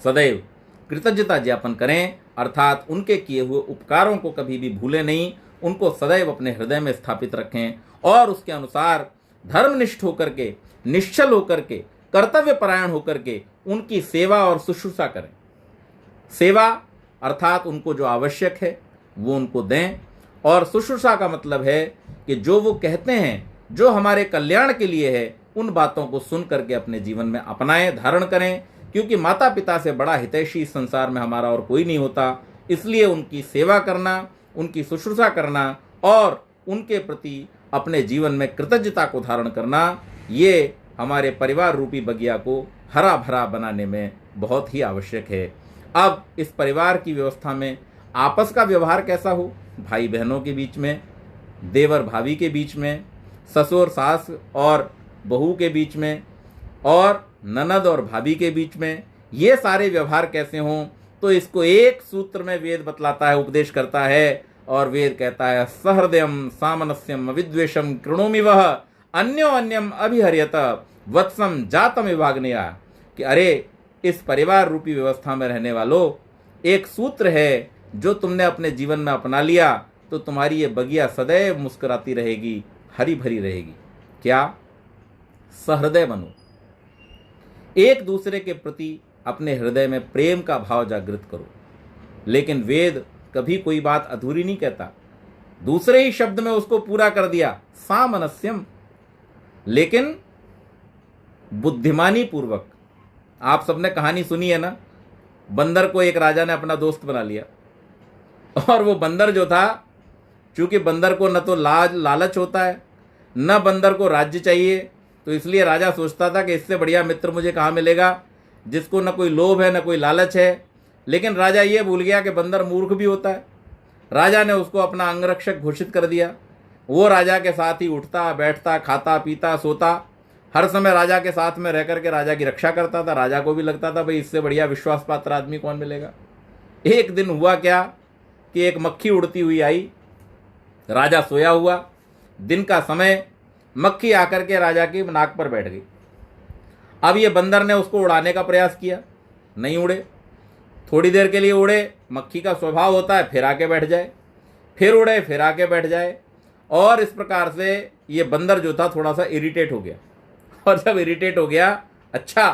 सदैव कृतज्ञता ज्ञापन करें, अर्थात उनके किए हुए उपकारों को कभी भी भूलें नहीं, उनको सदैव अपने हृदय में स्थापित रखें, और उसके अनुसार धर्मनिष्ठ होकर के, निश्चल होकर के, कर्तव्य परायण होकर के उनकी सेवा और शुश्रूषा करें। सेवा अर्थात उनको जो आवश्यक है वो उनको दें, और शुश्रूषा का मतलब है कि जो वो कहते हैं, जो हमारे कल्याण के लिए है, उन बातों को सुन करके अपने जीवन में अपनाएं, धारण करें, क्योंकि माता पिता से बड़ा हितैषी इस संसार में हमारा और कोई नहीं होता। इसलिए उनकी सेवा करना, उनकी शुश्रूषा करना और उनके प्रति अपने जीवन में कृतज्ञता को धारण करना, ये हमारे परिवार रूपी बगिया को हरा भरा बनाने में बहुत ही आवश्यक है। अब इस परिवार की व्यवस्था में आपस का व्यवहार कैसा हो, भाई बहनों के बीच में, देवर भाभी के बीच में, ससुर सास और बहू के बीच में, और ननद और भाभी के बीच में, ये सारे व्यवहार कैसे हों, तो इसको एक सूत्र में वेद बतलाता है, उपदेश करता है। और वेद कहता है सहृदयम सामनस्यम विद्वेषम कृणोमि वह अन्यो अन्यम अभिहर्यत वत्सम जातम विभागनया, कि अरे इस परिवार रूपी व्यवस्था में रहने वालों, एक सूत्र है जो तुमने अपने जीवन में अपना लिया तो तुम्हारी ये बगिया सदैव मुस्कुराती रहेगी, हरी भरी रहेगी। क्या? सहृदय बनो, एक दूसरे के प्रति अपने हृदय में प्रेम का भाव जागृत करो। लेकिन वेद कभी कोई बात अधूरी नहीं कहता, दूसरे ही शब्द में उसको पूरा कर दिया, सामनस्यम। लेकिन बुद्धिमानी पूर्वक। आप सबने कहानी सुनी है ना, बंदर को एक राजा ने अपना दोस्त बना लिया, और वो बंदर जो था, चूंकि बंदर को न तो लालच होता है, न बंदर को राज्य चाहिए, तो इसलिए राजा सोचता था कि इससे बढ़िया मित्र मुझे कहाँ मिलेगा, जिसको न कोई लोभ है न कोई लालच है। लेकिन राजा ये भूल गया कि बंदर मूर्ख भी होता है। राजा ने उसको अपना अंगरक्षक घोषित कर दिया। वो राजा के साथ ही उठता बैठता, खाता पीता सोता, हर समय राजा के साथ में रह करके राजा की रक्षा करता था। राजा को भी लगता था भाई इससे बढ़िया विश्वास पात्र आदमी कौन मिलेगा। एक दिन हुआ क्या कि एक मक्खी उड़ती हुई आई, राजा सोया हुआ, दिन का समय, मक्खी आकर के राजा की नाक पर बैठ गई। अब ये बंदर ने उसको उड़ाने का प्रयास किया, नहीं उड़े। थोड़ी देर के लिए उड़े, मक्खी का स्वभाव होता है फिर आके बैठ जाए, फिर उड़े फिर आके बैठ जाए, और इस प्रकार से ये बंदर जो था थोड़ा सा इरिटेट हो गया। और जब इरिटेट हो गया, अच्छा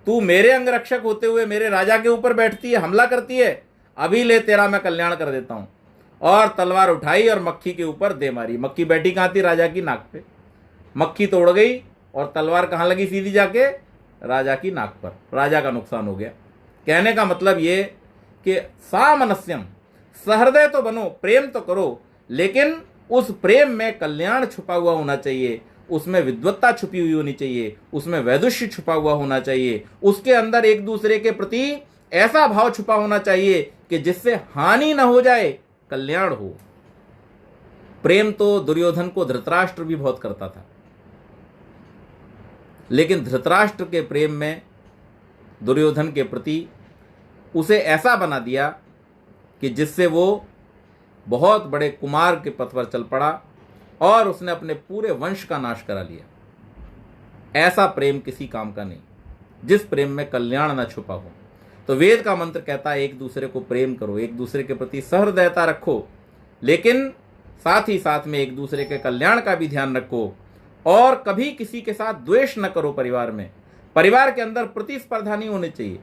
तू मेरे अंगरक्षक होते हुए मेरे राजा के ऊपर बैठती है, हमला करती है, अभी ले तेरा मैं कल्याण कर देता हूं। और तलवार उठाई और मक्खी के ऊपर दे मारी। मक्खी बैठी कहाँ थी? राजा की नाक पे। मक्खी तो उड़ गई और तलवार कहाँ लगी? सीधी जाके राजा की नाक पर। राजा का नुकसान हो गया। कहने का मतलब ये कि सामनस्यम, सहृदय तो बनो, प्रेम तो करो, लेकिन उस प्रेम में कल्याण छुपा हुआ होना चाहिए, उसमें विद्वत्ता छुपी हुई होनी चाहिए, उसमें वैदुष्य छुपा हुआ होना चाहिए, उसके अंदर एक दूसरे के प्रति ऐसा भाव छुपा होना चाहिए कि जिससे हानि न हो जाए, कल्याण हो। प्रेम तो दुर्योधन को धृतराष्ट्र भी बहुत करता था, लेकिन धृतराष्ट्र के प्रेम में दुर्योधन के प्रति उसे ऐसा बना दिया कि जिससे वो बहुत बड़े कुमार के पथ पर चल पड़ा और उसने अपने पूरे वंश का नाश करा लिया। ऐसा प्रेम किसी काम का नहीं, जिस प्रेम में कल्याण न छुपा हो। तो वेद का मंत्र कहता है एक दूसरे को प्रेम करो, एक दूसरे के प्रति सहृदयता रखो, लेकिन साथ ही साथ में एक दूसरे के कल्याण का भी ध्यान रखो, और कभी किसी के साथ द्वेष न करो। परिवार के अंदर प्रतिस्पर्धा नहीं होनी चाहिए,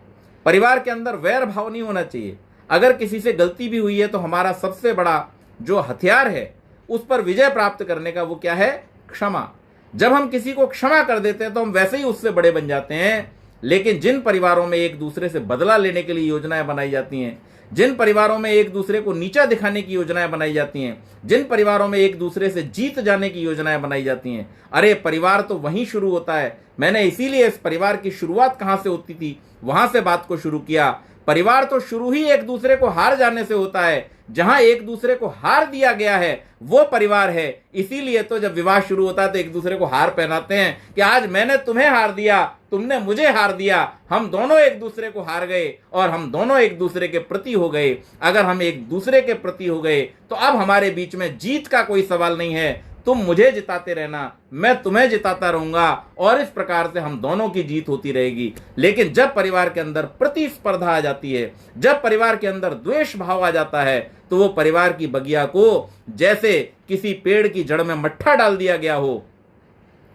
परिवार के अंदर वैर भाव नहीं होना चाहिए। अगर किसी से गलती भी हुई है तो हमारा सबसे बड़ा जो हथियार है उस पर विजय प्राप्त करने का, वो क्या है? क्षमा। जब हम किसी को क्षमा कर देते हैं तो हम वैसे ही उससे बड़े बन जाते हैं। लेकिन जिन परिवारों में एक दूसरे से बदला लेने के लिए योजनाएं बनाई जाती हैं, जिन परिवारों में एक दूसरे को नीचा दिखाने की योजनाएं बनाई जाती हैं, जिन परिवारों में एक दूसरे से जीत जाने की योजनाएं बनाई जाती हैं, अरे परिवार तो वहीं शुरू होता है। मैंने इसीलिए इस परिवार की शुरुआत कहां से होती थी, वहां से बात को शुरू किया। परिवार तो शुरू ही एक दूसरे को हार जाने से होता है। जहां एक दूसरे को हार दिया गया है वो परिवार है। इसीलिए तो जब विवाह शुरू होता है तो एक दूसरे को हार पहनाते हैं कि आज मैंने तुम्हें हार दिया, तुमने मुझे हार दिया, हम दोनों एक दूसरे को हार गए और हम दोनों एक दूसरे के प्रति हो गए। अगर हम एक दूसरे के प्रति हो गए तो अब हमारे बीच में जीत का कोई सवाल नहीं है। तुम मुझे जिताते रहना, मैं तुम्हें जिताता रहूंगा, और इस प्रकार से हम दोनों की जीत होती रहेगी। लेकिन जब परिवार के अंदर प्रतिस्पर्धा आ जाती है, जब परिवार के अंदर द्वेष भाव आ जाता है, तो वो परिवार की बगिया को जैसे किसी पेड़ की जड़ में मट्ठा डाल दिया गया हो,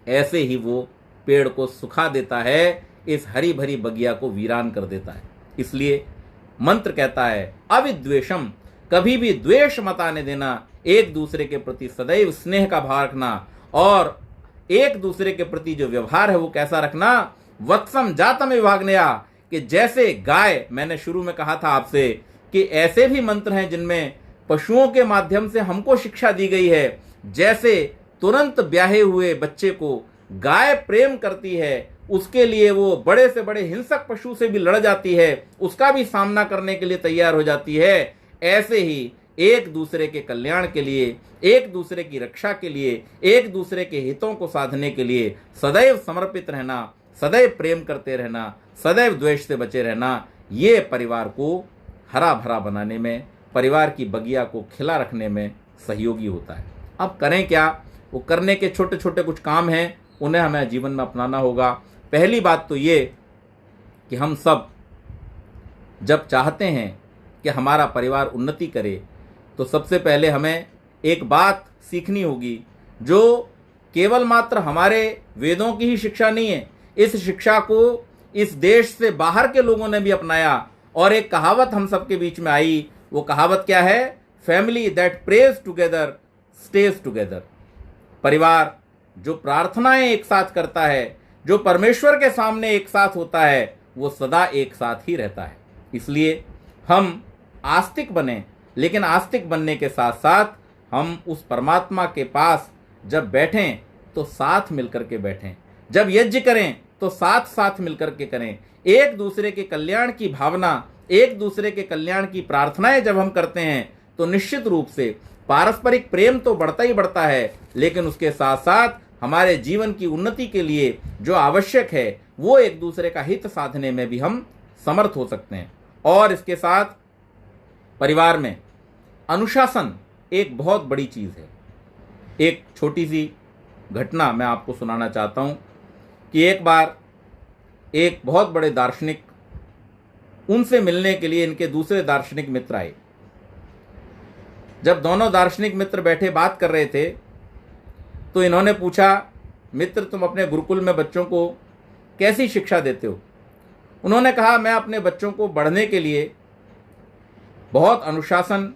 ऐसे ही वो पेड़ को सुखा देता है, इस हरी भरी बगिया को वीरान कर देता है। इसलिए मंत्र कहता है अविद्वेषम, कभी भी द्वेष मत आने देना, एक दूसरे के प्रति सदैव स्नेह का भाव रखना, और एक दूसरे के प्रति जो व्यवहार है वो कैसा रखना? वत्सम जातम विभागनया, कि जैसे गाय, मैंने शुरू में कहा था आपसे कि ऐसे भी मंत्र हैं जिनमें पशुओं के माध्यम से हमको शिक्षा दी गई है। जैसे तुरंत ब्याहे हुए बच्चे को गाय प्रेम करती है, उसके लिए वो बड़े से बड़े हिंसक पशु से भी लड़ जाती है, उसका भी सामना करने के लिए तैयार हो जाती है, ऐसे ही एक दूसरे के कल्याण के लिए, एक दूसरे की रक्षा के लिए, एक दूसरे के हितों को साधने के लिए सदैव समर्पित रहना, सदैव प्रेम करते रहना, सदैव द्वेष से बचे रहना, ये परिवार को हरा भरा बनाने में, परिवार की बगिया को खिला रखने में सहयोगी होता है। अब करें क्या? वो करने के छोटे छोटे कुछ काम हैं, उन्हें हमें जीवन में अपनाना होगा। पहली बात तो ये कि हम सब जब चाहते हैं कि हमारा परिवार उन्नति करे, तो सबसे पहले हमें एक बात सीखनी होगी जो केवल मात्र हमारे वेदों की ही शिक्षा नहीं है। इस शिक्षा को इस देश से बाहर के लोगों ने भी अपनाया और एक कहावत हम सबके बीच में आई। वो कहावत क्या है? Family that praise together stage together. परिवार जो प्रार्थनाएं एक साथ करता है, जो परमेश्वर के सामने एक साथ होता है, वो सदा एक साथ ही रहता है। इसलिए हम आस्तिक बने, लेकिन आस्तिक बनने के साथ साथ हम उस परमात्मा के पास जब बैठें तो साथ मिलकर के बैठें, जब यज्ञ करें तो साथ साथ मिलकर के करें। एक दूसरे के कल्याण की भावना, एक दूसरे के कल्याण की प्रार्थनाएं जब हम करते हैं तो निश्चित रूप से पारस्परिक प्रेम तो बढ़ता ही बढ़ता है, लेकिन उसके साथ साथ हमारे जीवन की उन्नति के लिए जो आवश्यक है वो एक दूसरे का हित साधने में भी हम समर्थ हो सकते हैं। और इसके साथ परिवार में अनुशासन एक बहुत बड़ी चीज़ है। एक छोटी सी घटना मैं आपको सुनाना चाहता हूँ कि एक बार एक बहुत बड़े दार्शनिक, उनसे मिलने के लिए इनके दूसरे दार्शनिक मित्र आए। जब दोनों दार्शनिक मित्र बैठे बात कर रहे थे तो इन्होंने पूछा, मित्र तुम अपने गुरुकुल में बच्चों को कैसी शिक्षा देते हो? उन्होंने कहा, मैं अपने बच्चों को बढ़ने के लिए बहुत अनुशासन,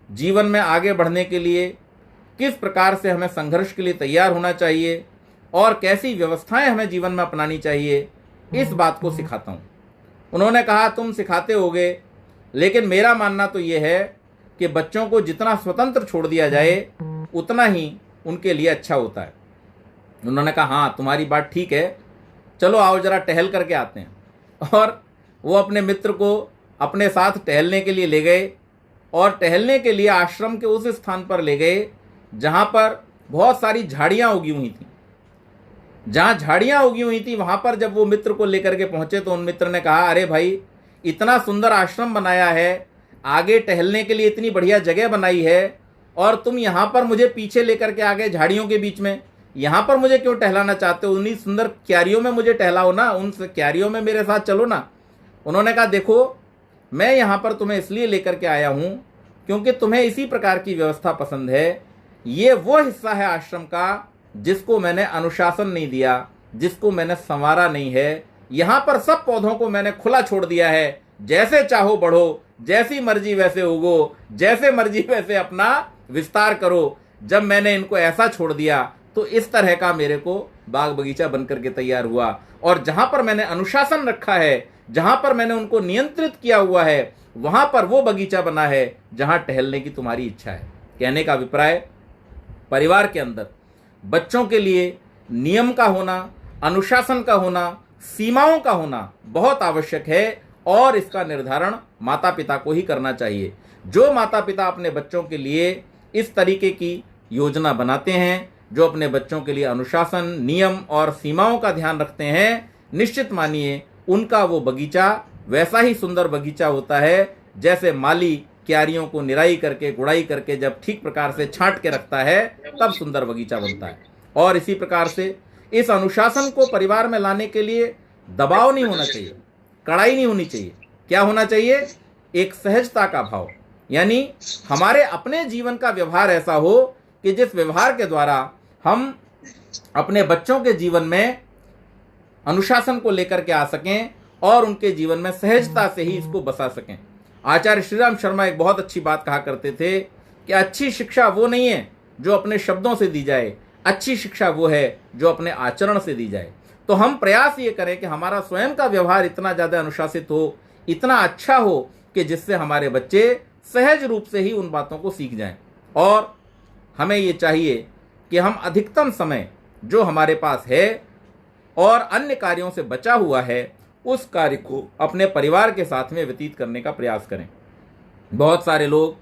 जीवन में आगे बढ़ने के लिए किस प्रकार से हमें संघर्ष के लिए तैयार होना चाहिए और कैसी व्यवस्थाएं हमें जीवन में अपनानी चाहिए, इस बात को सिखाता हूँ। उन्होंने कहा, तुम सिखाते होगे, लेकिन मेरा मानना तो ये है कि बच्चों को जितना स्वतंत्र छोड़ दिया जाए उतना ही उनके लिए अच्छा होता है। उन्होंने कहा, हाँ तुम्हारी बात ठीक है, चलो आओ जरा टहल करके आते हैं। और वो अपने मित्र को अपने साथ टहलने के लिए ले गए और टहलने के लिए आश्रम के उस स्थान पर ले गए जहाँ पर बहुत सारी झाड़ियाँ उगी हुई थी। जहाँ झाड़ियाँ उगी हुई थी वहाँ पर जब वो मित्र को लेकर के पहुँचे तो उन मित्र ने कहा, अरे भाई इतना सुंदर आश्रम बनाया है, आगे टहलने के लिए इतनी बढ़िया जगह बनाई है, और तुम यहाँ पर मुझे पीछे लेकर के आ गए झाड़ियों के बीच में, यहाँ पर मुझे क्यों टहलाना चाहते हो? उन्हीं सुंदर क्यारियों में मुझे टहलाओ ना, उन क्यारियों में मेरे साथ चलो ना। उन्होंने कहा, देखो मैं यहाँ पर तुम्हें इसलिए लेकर के आया हूँ क्योंकि तुम्हें इसी प्रकार की व्यवस्था पसंद है। ये वो हिस्सा है आश्रम का जिसको मैंने अनुशासन नहीं दिया, जिसको मैंने संवारा नहीं है। यहाँ पर सब पौधों को मैंने खुला छोड़ दिया है, जैसे चाहो बढ़ो, जैसी मर्जी वैसे उगो, जैसे मर्जी वैसे अपना विस्तार करो। जब मैंने इनको ऐसा छोड़ दिया तो इस तरह का मेरे को बाग बगीचा बनकर के तैयार हुआ। और जहां पर मैंने अनुशासन रखा है, जहां पर मैंने उनको नियंत्रित किया हुआ है, वहां पर वो बगीचा बना है जहां टहलने की तुम्हारी इच्छा है। कहने का अभिप्राय, परिवार के अंदर बच्चों के लिए नियम का होना, अनुशासन का होना, सीमाओं का होना बहुत आवश्यक है और इसका निर्धारण माता पिता को ही करना चाहिए। जो माता पिता अपने बच्चों के लिए इस तरीके की योजना बनाते हैं, जो अपने बच्चों के लिए अनुशासन, नियम और सीमाओं का ध्यान रखते हैं, निश्चित मानिए उनका वो बगीचा वैसा ही सुंदर बगीचा होता है जैसे माली क्यारियों को निराई करके, गुड़ाई करके जब ठीक प्रकार से छांट के रखता है तब सुंदर बगीचा बनता है। और इसी प्रकार से इस अनुशासन को परिवार में लाने के लिए दबाव नहीं होना चाहिए, कड़ाई नहीं होनी चाहिए। क्या होना चाहिए? एक सहजता का भाव, यानी हमारे अपने जीवन का व्यवहार ऐसा हो कि जिस व्यवहार के द्वारा हम अपने बच्चों के जीवन में अनुशासन को लेकर के आ सकें और उनके जीवन में सहजता से ही इसको बसा सकें। आचार्य श्रीराम शर्मा एक बहुत अच्छी बात कहा करते थे कि अच्छी शिक्षा वो नहीं है जो अपने शब्दों से दी जाए, अच्छी शिक्षा वो है जो अपने आचरण से दी जाए। तो हम प्रयास ये करें कि हमारा स्वयं का व्यवहार इतना ज़्यादा अनुशासित हो, इतना अच्छा हो कि जिससे हमारे बच्चे सहज रूप से ही उन बातों को सीख जाएं। और हमें ये चाहिए कि हम अधिकतम समय जो हमारे पास है और अन्य कार्यों से बचा हुआ है, उस कार्य को अपने परिवार के साथ में व्यतीत करने का प्रयास करें। बहुत सारे लोग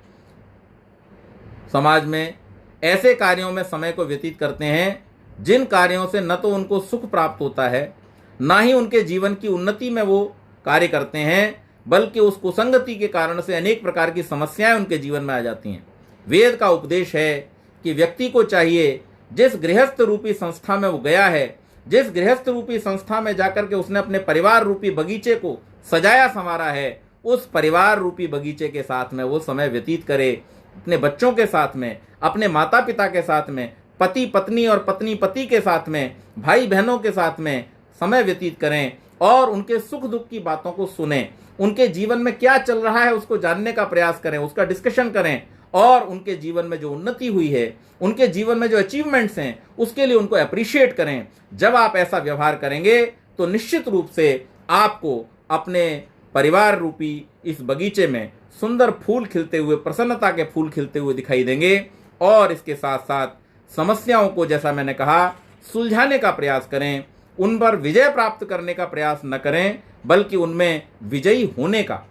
समाज में ऐसे कार्यों में समय को व्यतीत करते हैं जिन कार्यों से न तो उनको सुख प्राप्त होता है, ना ही उनके जीवन की उन्नति में वो कार्य करते हैं, बल्कि उस कुसंगति के कारण से अनेक प्रकार की समस्याएं उनके जीवन में आ जाती हैं। वेद का उपदेश है कि व्यक्ति को चाहिए, जिस गृहस्थ रूपी संस्था में वो गया है, जिस गृहस्थ रूपी संस्था में जाकर के उसने अपने परिवार रूपी बगीचे को सजाया संवारा है, उस परिवार रूपी बगीचे के साथ में वो समय व्यतीत करे, अपने बच्चों के साथ में, अपने माता पिता के साथ में, पति पत्नी और पत्नी पति के साथ में, भाई बहनों के साथ में समय व्यतीत करें और उनके सुख दुख की बातों को सुनें। उनके जीवन में क्या चल रहा है उसको जानने का प्रयास करें, उसका डिस्कशन करें और उनके जीवन में जो उन्नति हुई है, उनके जीवन में जो अचीवमेंट्स हैं, उसके लिए उनको अप्रिशिएट करें। जब आप ऐसा व्यवहार करेंगे तो निश्चित रूप से आपको अपने परिवार रूपी इस बगीचे में सुंदर फूल खिलते हुए, प्रसन्नता के फूल खिलते हुए दिखाई देंगे। और इसके साथ साथ समस्याओं को, जैसा मैंने कहा, सुलझाने का प्रयास करें। उन पर विजय प्राप्त करने का प्रयास न करें, बल्कि उनमें विजयी होने का।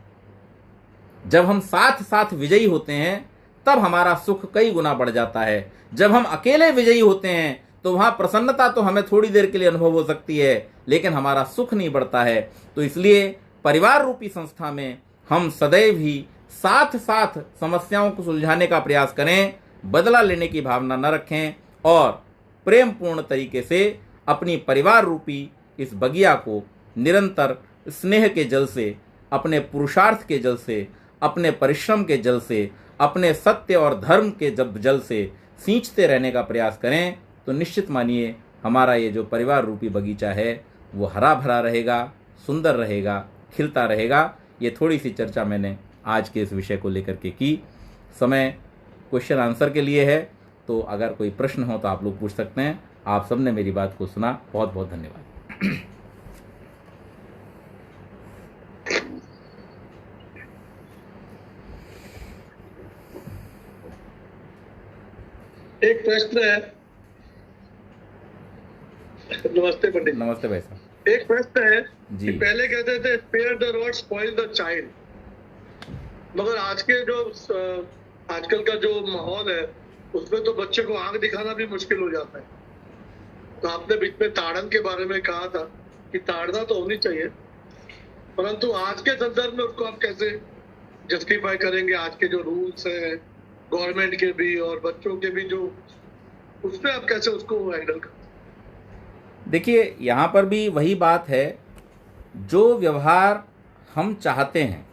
जब हम साथ साथ विजयी होते हैं तब हमारा सुख कई गुना बढ़ जाता है। जब हम अकेले विजयी होते हैं तो वहां प्रसन्नता तो हमें थोड़ी देर के लिए अनुभव हो सकती है, लेकिन हमारा सुख नहीं बढ़ता है। तो इसलिए परिवार रूपी संस्था में हम सदैव ही साथ साथ समस्याओं को सुलझाने का प्रयास करें, बदला लेने की भावना न रखें और प्रेम पूर्ण तरीके से अपनी परिवार रूपी इस बगिया को निरंतर स्नेह के जल से, अपने पुरुषार्थ के जल से, अपने परिश्रम के जल से, अपने सत्य और धर्म के जल से सींचते रहने का प्रयास करें। तो निश्चित मानिए हमारा ये जो परिवार रूपी बगीचा है वो हरा भरा रहेगा, सुंदर रहेगा, खिलता रहेगा। ये थोड़ी सी चर्चा मैंने आज के इस विषय को लेकर के की। समय क्वेश्चन आंसर के लिए है, तो अगर कोई प्रश्न हो तो आप लोग पूछ सकते हैं। आप सबने मेरी बात को सुना, बहुत बहुत धन्यवाद। एक प्रश्न है। नमस्ते पंडित। नमस्ते भाई साहब। एक प्रश्न है जी। कि पहले कहते थे spare the rod spoil the child, मगर आजकल का जो माहौल है उसमें तो बच्चे को आंख दिखाना भी मुश्किल हो जाता है। तो आपने बीच में ताड़न के बारे में कहा था कि ताड़ना तो होनी चाहिए, परंतु आज के संदर्भ में उसको आप कैसे जस्टिफाई करेंगे? आज के जो रूल्स हैं गवर्नमेंट के भी और बच्चों के भी, जो उसमें आप कैसे उसको हैंडल करते? देखिए, यहाँ पर भी वही बात है, जो व्यवहार हम चाहते हैं।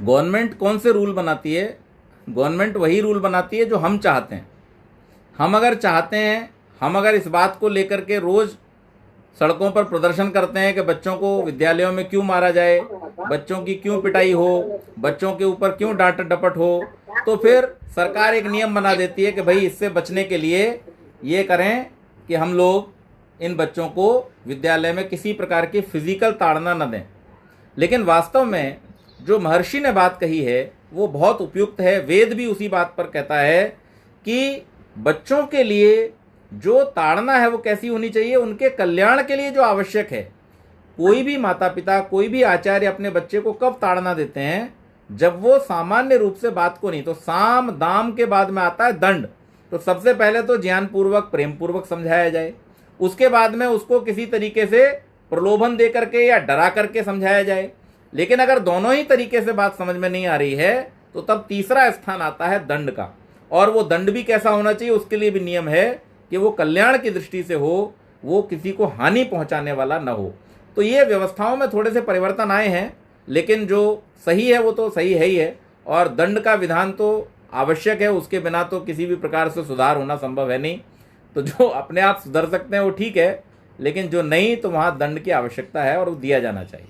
गवर्नमेंट कौन से रूल बनाती है? गवर्नमेंट वही रूल बनाती है जो हम चाहते हैं। हम अगर चाहते हैं, हम अगर इस बात को लेकर के रोज सड़कों पर प्रदर्शन करते हैं कि बच्चों को विद्यालयों में क्यों मारा जाए, बच्चों की क्यों पिटाई हो, बच्चों के ऊपर क्यों डांट डपट हो, तो फिर सरकार एक नियम बना देती है कि भाई इससे बचने के लिए ये करें कि हम लोग इन बच्चों को विद्यालय में किसी प्रकार की फिजिकल ताड़ना न दें। लेकिन वास्तव में जो महर्षि ने बात कही है वो बहुत उपयुक्त है। वेद भी उसी बात पर कहता है कि बच्चों के लिए जो ताड़ना है वो कैसी होनी चाहिए, उनके कल्याण के लिए जो आवश्यक है। कोई भी माता पिता, कोई भी आचार्य अपने बच्चे को कब ताड़ना देते हैं? जब वो सामान्य रूप से बात को नहीं, तो साम दाम के बाद में आता है दंड। तो सबसे पहले तो ज्ञानपूर्वक, प्रेम पूर्वक समझाया जाए, उसके बाद में उसको किसी तरीके से प्रलोभन दे करके या डरा करके समझाया जाए। लेकिन अगर दोनों ही तरीके से बात समझ में नहीं आ रही है तो तब तीसरा स्थान आता है दंड का। और वो दंड भी कैसा होना चाहिए, उसके लिए भी नियम है कि वो कल्याण की दृष्टि से हो, वो किसी को हानि पहुंचाने वाला न हो। तो ये व्यवस्थाओं में थोड़े से परिवर्तन आए हैं, लेकिन जो सही है वो तो सही है ही है। और दंड का विधान तो आवश्यक है, उसके बिना तो किसी भी प्रकार से सुधार होना संभव है नहीं। तो जो अपने आप सुधर सकते हैं वो ठीक है, लेकिन जो नहीं, तो वहां दंड की आवश्यकता है और वो दिया जाना चाहिए।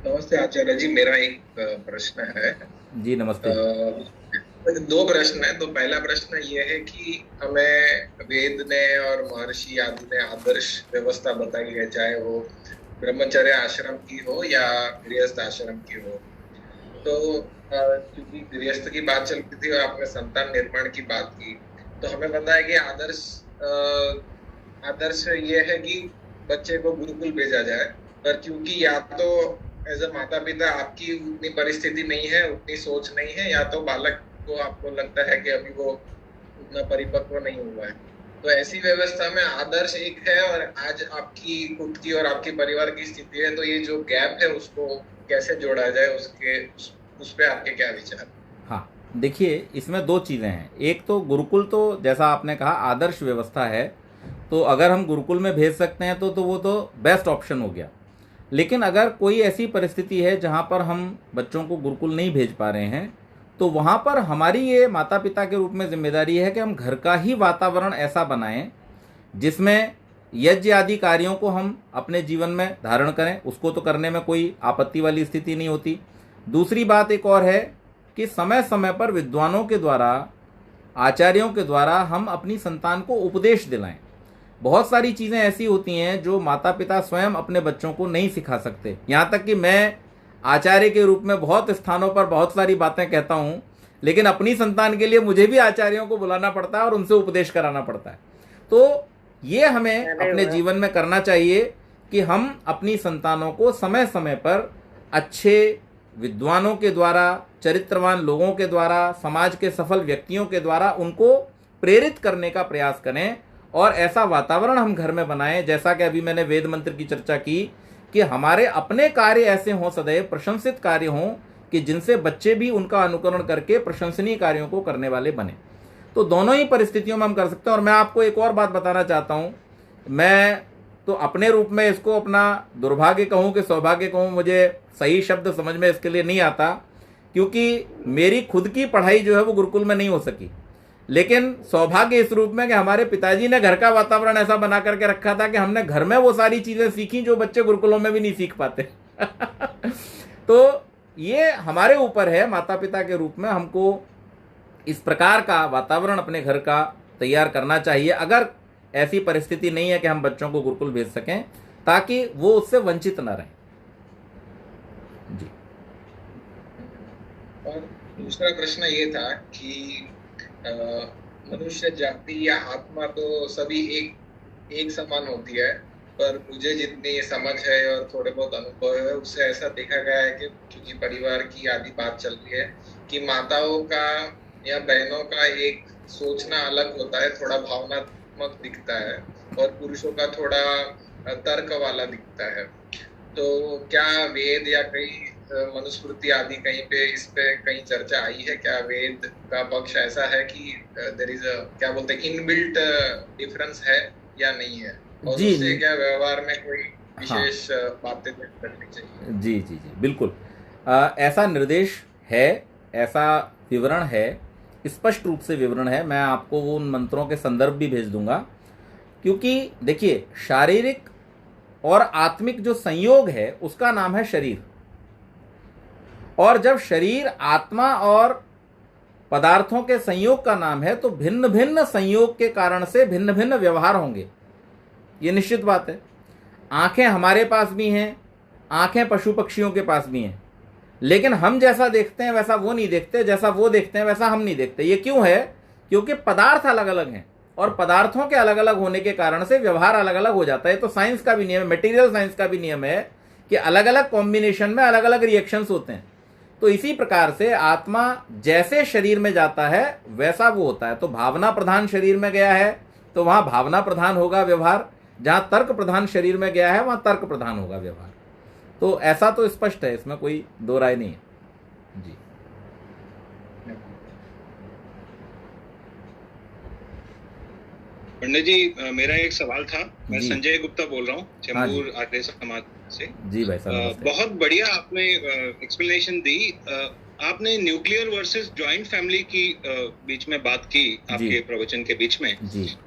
नमस्ते आचार्य जी, मेरा एक प्रश्न है। जी नमस्ते। दो प्रश्न है। तो पहला प्रश्न ये है कि हमें वेद ने और महर्षि आदि ने आदर्श व्यवस्था बताई है, चाहे वो ब्रह्मचर्य आश्रम की हो या गृहस्थ आश्रम की हो। तो क्योंकि गृहस्थ की बात चल रही थी और आपने संतान निर्माण की बात की, तो हमें पता है कि आदर्श ये है कि बच्चे को गुरुकुल भेजा जाए, पर क्योंकि या तो एज अ माता पिता आपकी उतनी परिस्थिति नहीं है, उतनी सोच नहीं है, या तो बालक को आपको लगता है कि अभी वो उतना परिपक्व नहीं हुआ है, तो ऐसी व्यवस्था में आदर्श एक है और आज आपकी खुद की और आपके परिवार की स्थिति है, तो ये जो गैप है उसको कैसे जोड़ा जाए, उस पे आपके क्या विचार? हाँ, देखिए इसमें दो चीज़ें हैं। एक तो गुरुकुल, तो जैसा आपने कहा आदर्श व्यवस्था है, तो अगर हम गुरुकुल में भेज सकते हैं तो वो तो बेस्ट ऑप्शन हो गया। लेकिन अगर कोई ऐसी परिस्थिति है जहाँ पर हम बच्चों को गुरुकुल नहीं भेज पा रहे हैं, तो वहाँ पर हमारी ये माता पिता के रूप में जिम्मेदारी है कि हम घर का ही वातावरण ऐसा बनाएं जिसमें यज्ञ आदि कार्यों को हम अपने जीवन में धारण करें। उसको तो करने में कोई आपत्ति वाली स्थिति नहीं होती। दूसरी बात एक और है कि समय समय पर विद्वानों के द्वारा, आचार्यों के द्वारा हम अपनी संतान को उपदेश दिलाएं। बहुत सारी चीज़ें ऐसी होती हैं जो माता पिता स्वयं अपने बच्चों को नहीं सिखा सकते। यहाँ तक कि मैं आचार्य के रूप में बहुत स्थानों पर बहुत सारी बातें कहता हूँ, लेकिन अपनी संतान के लिए मुझे भी आचार्यों को बुलाना पड़ता है और उनसे उपदेश कराना पड़ता है। तो ये हमें अपने जीवन में करना चाहिए कि हम अपनी संतानों को समय समय पर अच्छे विद्वानों के द्वारा, चरित्रवान लोगों के द्वारा, समाज के सफल व्यक्तियों के द्वारा उनको प्रेरित करने का प्रयास करें और ऐसा वातावरण हम घर में बनाएं। जैसा कि अभी मैंने वेद मंत्र की चर्चा की कि हमारे अपने कार्य ऐसे हों, सदैव प्रशंसित कार्य हों कि जिनसे बच्चे भी उनका अनुकरण करके प्रशंसनीय कार्यों को करने वाले बने। तो दोनों ही परिस्थितियों में हम कर सकते हैं। और मैं आपको एक और बात बताना चाहता हूँ, मैं तो अपने रूप में इसको अपना दुर्भाग्य कहूँ कि सौभाग्य कहूँ, मुझे सही शब्द समझ में इसके लिए नहीं आता, क्योंकि मेरी खुद की पढ़ाई जो है वो गुरुकुल में नहीं हो सकी। लेकिन सौभाग्य इस रूप में कि हमारे पिताजी ने घर का वातावरण ऐसा बना करके रखा था कि हमने घर में वो सारी चीज़ें सीखी जो बच्चे गुरुकुलों में भी नहीं सीख पाते। तो ये हमारे ऊपर है, माता पिता के रूप में हमको इस प्रकार का वातावरण अपने घर का तैयार करना चाहिए, अगर ऐसी परिस्थिति नहीं है कि हम बच्चों को गुरुकुल भेज सकें, ताकि वो उससे वंचित न रहें। जी। और दूसरा प्रश्न ये था कि मनुष्य जाति या आत्मा तो सभी एक समान होती है, पर मुझे जितनी समझ है और थोड़े बहुत अनुभव है उससे ऐसा देखा गया है कि क्योंकि परिवार की आदि बात चल रही है कि माताओं का या बहनों का एक सोचना अलग होता है, थोड़ा भावनात्मक दिखता है, और पुरुषों का थोड़ा तर्क वाला दिखता है। तो क्या वेद या कई मनुस्मृति आदि कहीं पे इस पे कहीं चर्चा आई है? क्या वेद का पक्ष ऐसा है कि देयर इज क्या बोलते हैं इनबिल्ट डिफरेंस है या नहीं है, और उससे क्या व्यवहार में कोई विशेष बातें करनी चाहिए? जी जी जी बिल्कुल, ऐसा निर्देश है, ऐसा विवरण है, स्पष्ट रूप से विवरण है। मैं आपको वो उन मंत्रों के संदर्भ भी भेज दूंगा, क्योंकि देखिए शारीरिक और आत्मिक जो संयोग है उसका नाम है शरीर, और जब शरीर आत्मा और पदार्थों के संयोग का नाम है तो भिन्न भिन्न संयोग के कारण से भिन्न भिन्न व्यवहार होंगे, ये निश्चित बात है। आंखें हमारे पास भी हैं, आंखें पशु पक्षियों के पास भी हैं, लेकिन हम जैसा देखते हैं वैसा वो नहीं देखते, जैसा वो देखते हैं वैसा हम नहीं देखते। ये क्यों है? क्योंकि पदार्थ अलग अलग हैं, और पदार्थों के अलग अलग होने के कारण से व्यवहार अलग अलग हो जाता है। तो साइंस का भी नियम है, मटेरियल साइंस का भी नियम है कि अलग अलग कॉम्बिनेशन में अलग अलग रिएक्शंस होते हैं। तो इसी प्रकार से आत्मा जैसे शरीर में जाता है वैसा वो होता है। तो भावना प्रधान शरीर में गया है तो वहां भावना प्रधान होगा व्यवहार, जहां तर्क प्रधान शरीर में गया है वहां तर्क प्रधान होगा व्यवहार। तो ऐसा तो स्पष्ट है, इसमें कोई दो राय नहीं है। जी पंडित जी, मेरा एक सवाल था। मैं संजय गुप्ता बोल रहा हूँ, चेंबूर आर्य समाज से। जी भाई साहब, बहुत बढ़िया आपने एक्सप्लेनेशन दी। आपने न्यूक्लियर वर्सेस जॉइंट फैमिली की बीच में बात की आपके प्रवचन के बीच में।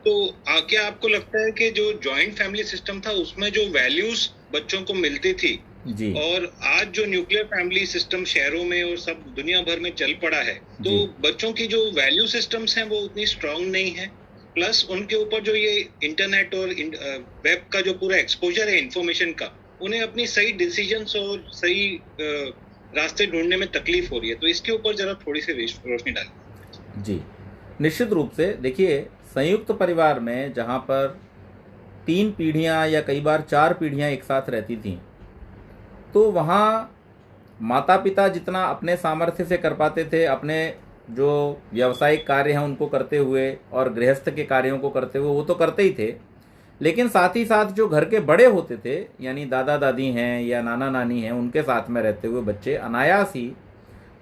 तो क्या आपको लगता है कि जो जॉइंट फैमिली सिस्टम था उसमें जो वैल्यूज बच्चों को मिलती थी जी। और आज जो न्यूक्लियर फैमिली सिस्टम शहरों में और सब दुनिया भर में चल पड़ा है, तो बच्चों की जो वैल्यू सिस्टम्स हैं वो उतनी स्ट्रांग नहीं है, प्लस उनके ऊपर जो ये इंटरनेट और वेब का जो पूरा एक्सपोजर है इंफॉर्मेशन का, उन्हें अपनी सही डिसीजंस और सही रास्ते ढूंढने में तकलीफ हो रही है। तो इसके ऊपर जरा थोड़ी सी रोशनी डालें। जी, निश्चित रूप से देखिए, संयुक्त परिवार में जहाँ पर 3 पीढ़ियाँ या कई बार 4 पीढ़ियाँ एक साथ रहती थीं, तो वहाँ माता पिता जितना अपने सामर्थ्य से कर पाते थे, अपने जो व्यावसायिक कार्य हैं उनको करते हुए और गृहस्थ के कार्यों को करते हुए, वो तो करते ही थे, लेकिन साथ ही साथ जो घर के बड़े होते थे, यानी दादा दादी हैं या नाना नानी हैं, उनके साथ में रहते हुए बच्चे अनायास ही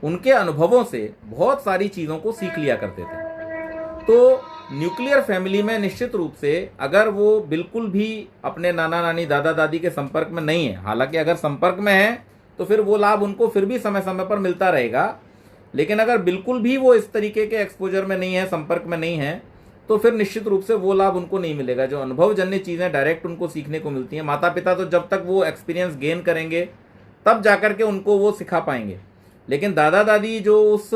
उनके अनुभवों से बहुत सारी चीज़ों को सीख लिया करते थे। तो न्यूक्लियर फैमिली में निश्चित रूप से अगर वो बिल्कुल भी अपने नाना नानी दादा दादी के संपर्क में नहीं है, हालांकि अगर संपर्क में है तो फिर वो लाभ उनको फिर भी समय समय पर मिलता रहेगा, लेकिन अगर बिल्कुल भी वो इस तरीके के एक्सपोजर में नहीं है, संपर्क में नहीं है, तो फिर निश्चित रूप से वो लाभ उनको नहीं मिलेगा। जो अनुभवजन्य चीज़ें डायरेक्ट उनको सीखने को मिलती हैं, माता पिता तो जब तक वो एक्सपीरियंस गेन करेंगे तब जाकर के उनको वो सिखा पाएंगे, लेकिन दादा दादी जो उस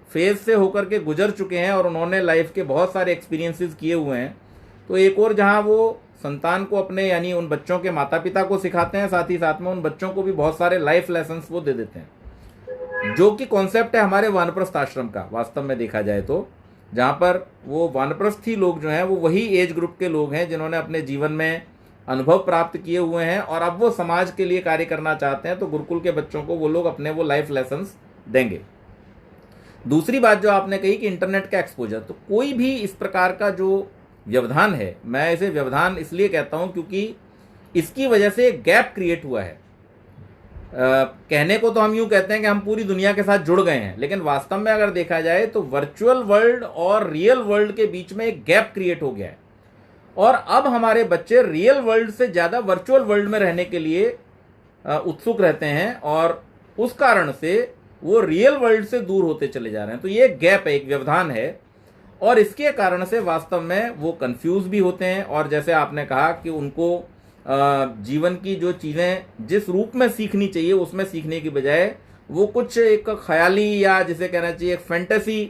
फेज से होकर के गुजर चुके हैं और उन्होंने लाइफ के बहुत सारे एक्सपीरियंसेस किए हुए हैं, तो एक और जहां वो संतान को अपने यानी उन बच्चों के माता पिता को सिखाते हैं, साथ ही साथ में उन बच्चों को भी बहुत सारे लाइफ लेसन्स वो दे देते हैं, जो कि कॉन्सेप्ट है हमारे वानप्रस्थ आश्रम का। वास्तव में देखा जाए तो जहाँ पर वो वानप्रस्थी लोग जो हैं वो वही एज ग्रुप के लोग हैं जिन्होंने अपने जीवन में अनुभव प्राप्त किए हुए हैं और अब वो समाज के लिए कार्य करना चाहते हैं, तो गुरुकुल के बच्चों को वो लोग अपने वो लाइफ लेसन्स देंगे। दूसरी बात जो आपने कही कि इंटरनेट का एक्सपोजर, तो कोई भी इस प्रकार का जो व्यवधान है, मैं इसे व्यवधान इसलिए कहता हूं क्योंकि इसकी वजह से एक गैप क्रिएट हुआ है। कहने को तो हम यूं कहते हैं कि हम पूरी दुनिया के साथ जुड़ गए हैं, लेकिन वास्तव में अगर देखा जाए तो वर्चुअल वर्ल्ड और रियल वर्ल्ड के बीच में एक गैप क्रिएट हो गया है और अब हमारे बच्चे रियल वर्ल्ड से ज़्यादा वर्चुअल वर्ल्ड में रहने के लिए उत्सुक रहते हैं और उस कारण से वो रियल वर्ल्ड से दूर होते चले जा रहे हैं। तो ये गैप है, एक व्यवधान है और इसके कारण से वास्तव में वो कंफ्यूज भी होते हैं और जैसे आपने कहा कि उनको जीवन की जो चीज़ें जिस रूप में सीखनी चाहिए उसमें सीखने की बजाय वो कुछ एक ख्याली या जिसे कहना चाहिए एक फैंटेसी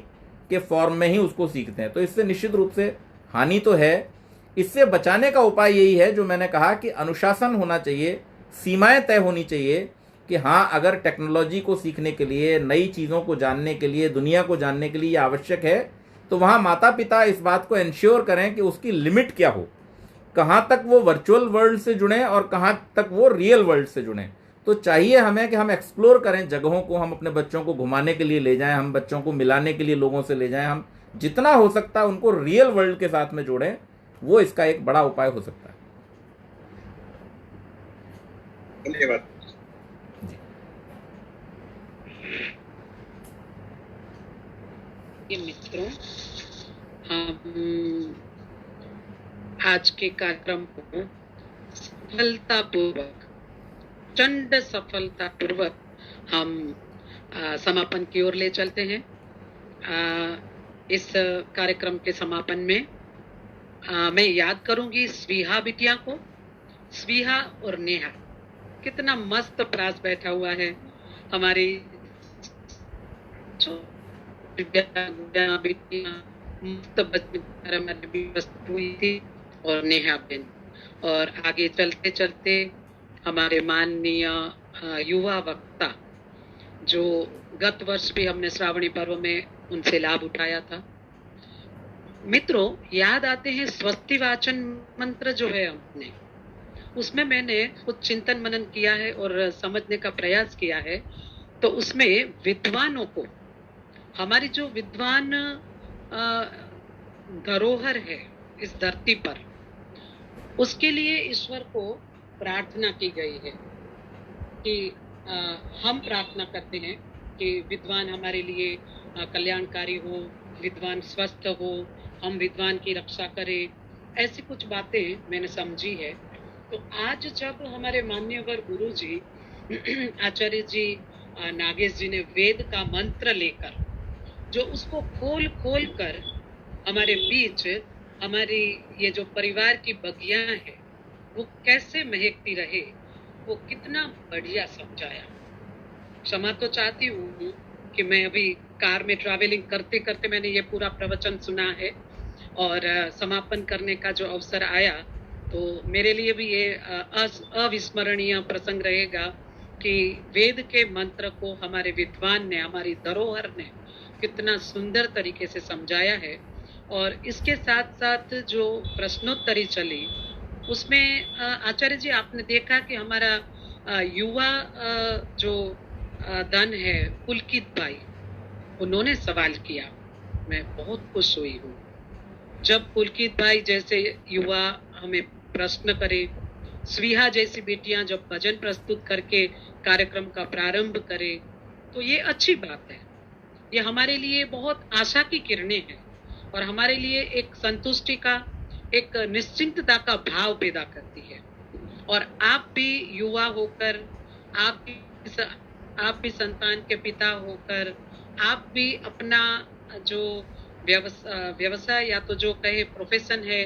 के फॉर्म में ही उसको सीखते हैं। तो इससे निश्चित रूप से हानि तो है। इससे बचाने का उपाय यही है जो मैंने कहा कि अनुशासन होना चाहिए, सीमाएं तय होनी चाहिए कि हाँ, अगर टेक्नोलॉजी को सीखने के लिए, नई चीज़ों को जानने के लिए, दुनिया को जानने के लिए आवश्यक है, तो वहाँ माता पिता इस बात को इंश्योर करें कि उसकी लिमिट क्या हो, कहाँ तक वो वर्चुअल वर्ल्ड से जुड़ें और कहाँ तक वो रियल वर्ल्ड से जुड़ें। तो चाहिए हमें कि हम एक्सप्लोर करें जगहों को, हम अपने बच्चों को घुमाने के लिए ले जाएं, हम बच्चों को मिलाने के लिए लोगों से ले जाएं, हम जितना हो सकता है उनको रियल वर्ल्ड के साथ में जोड़ें, वो इसका एक बड़ा उपाय हो सकता है। धन्यवाद। मित्रों, हम आज के कार्यक्रम को सफलतापूर्वक, चंड सफलतापूर्वक हम समापन की ओर ले चलते हैं। इस कार्यक्रम के समापन में मैं याद करूंगी स्वीहा बिटिया को। स्वीहा और नेहा, कितना मस्त प्रास बैठा हुआ है। हमारी बेटियां मस्त बच्ची हुई थी और नेहा बेन, और आगे चलते चलते हमारे माननीय युवा वक्ता जो गत वर्ष भी हमने श्रावणी पर्व में उनसे लाभ उठाया था। मित्रों, याद आते हैं स्वस्ति वाचन मंत्र जो है हमने, उसमें मैंने कुछ चिंतन मनन किया है और समझने का प्रयास किया है। तो उसमें विद्वानों को, हमारी जो विद्वान धरोहर है इस धरती पर, उसके लिए ईश्वर को प्रार्थना की गई है कि हम प्रार्थना करते हैं कि विद्वान हमारे लिए कल्याणकारी हो, विद्वान स्वस्थ हो, हम विद्वान की रक्षा करें। ऐसी कुछ बातें मैंने समझी है। तो आज जब हमारे मान्यवर गुरु जी आचार्य जी नागेश जी ने वेद का मंत्र लेकर जो उसको खोल खोल कर हमारे बीच हमारी ये जो परिवार की बगियां है वो कैसे महकती रहे, वो कितना बढ़िया समझाया। क्षमा तो चाहती हूँ कि मैं अभी कार में ट्रैवलिंग करते करते मैंने ये पूरा प्रवचन सुना है और समापन करने का जो अवसर आया तो मेरे लिए भी ये अविस्मरणीय प्रसंग रहेगा कि वेद के मंत्र को हमारे विद्वान ने, हमारी धरोहर ने कितना सुंदर तरीके से समझाया है। और इसके साथ साथ जो प्रश्नोत्तरी चली उसमें आचार्य जी आपने देखा कि हमारा युवा जो धन है पुलकित भाई, उन्होंने सवाल किया, मैं बहुत खुश हुई हूँ। जब पुलकित भाई जैसे युवा हमें प्रश्न करे, स्विहा जैसी बेटियां जब भजन प्रस्तुत करके कार्यक्रम का प्रारंभ करे, तो ये अच्छी बात है। ये हमारे लिए बहुत आशा की किरणें हैं और हमारे लिए एक संतुष्टि का, एक निश्चिंतता का भाव पैदा करती है। और आप भी युवा होकर, आप भी संतान के पिता होकर, आप भी अपना जो व्यवसाय या तो जो कहे प्रोफेशन है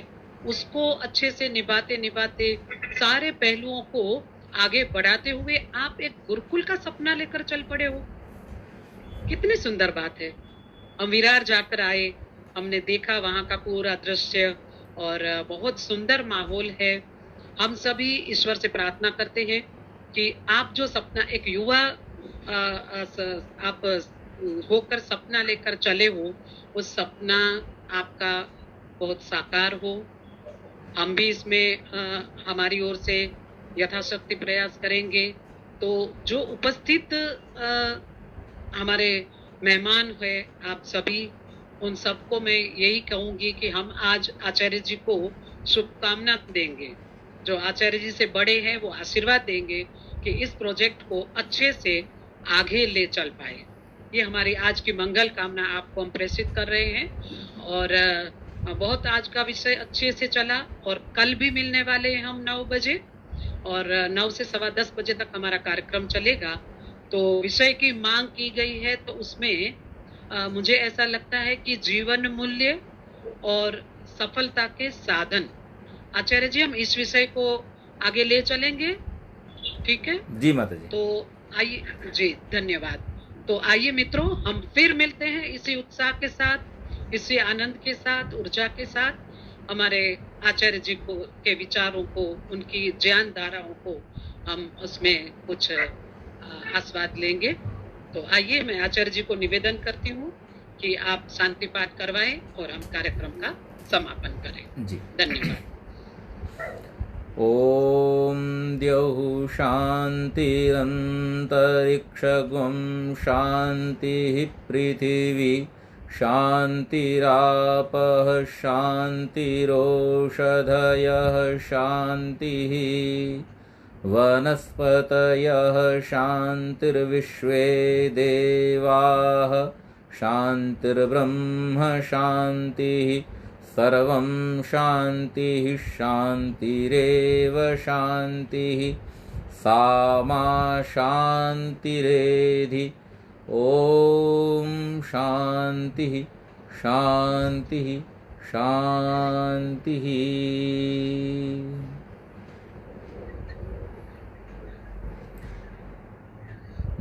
उसको अच्छे से निभाते निभाते सारे पहलुओं को आगे बढ़ाते हुए आप एक गुरुकुल का सपना लेकर चल पड़े हो। कितनी सुंदर बात है। हम विरार जाकर आए, हमने देखा वहां का पूरा दृश्य और बहुत सुंदर माहौल है। हम सभी ईश्वर से प्रार्थना करते हैं कि आप जो सपना एक युवा आप होकर सपना लेकर चले हो, उस सपना आपका बहुत साकार हो। हम भी इसमें हमारी ओर से यथाशक्ति प्रयास करेंगे। तो जो उपस्थित हमारे मेहमान है आप सभी, उन सबको मैं यही कहूंगी कि हम आज आचार्य जी को शुभकामना देंगे। जो आचार्य जी से बड़े हैं वो आशीर्वाद देंगे कि इस प्रोजेक्ट को अच्छे से आगे ले चल पाए। ये हमारी आज की मंगल कामना आपको हम प्रेषित कर रहे हैं। और बहुत आज का विषय अच्छे से चला और कल भी मिलने वाले हैं हम 9 बजे और 9 से 10:15 बजे तक हमारा कार्यक्रम चलेगा। तो विषय की मांग की गई है, तो उसमें मुझे ऐसा लगता है कि जीवन मूल्य और सफलता के साधन। आचार्य जी, हम इस विषय को आगे ले चलेंगे, ठीक है जी माता जी। तो आइए जी, धन्यवाद। तो आइए मित्रों, हम फिर मिलते हैं इसी उत्साह के साथ, इसी आनंद के साथ, ऊर्जा के साथ। हमारे आचार्य जी को के विचारों को, उनकी ज्ञान धाराओं को हम उसमें कुछ आस्वाद लेंगे। तो आइए, मैं आचार्य जी को निवेदन करती हूँ कि आप शांति पाठ करवाएं और हम कार्यक्रम का समापन करें जी। धन्यवाद। ओम द्यौः शान्तिरन्तरिक्षगं शान्तिः पृथिवी शान्तिरापः शान्तिरोषधयः शान्तिः वनस्पतयः शान्तिर्विश्वे देवाः शान्तिर्ब्रह्म शान्तिः सर्वं शान्तिः शान्तिरेव शान्तिः सा मा शान्तिरेधि। ओम शान्तिः शान्तिः शान्तिः।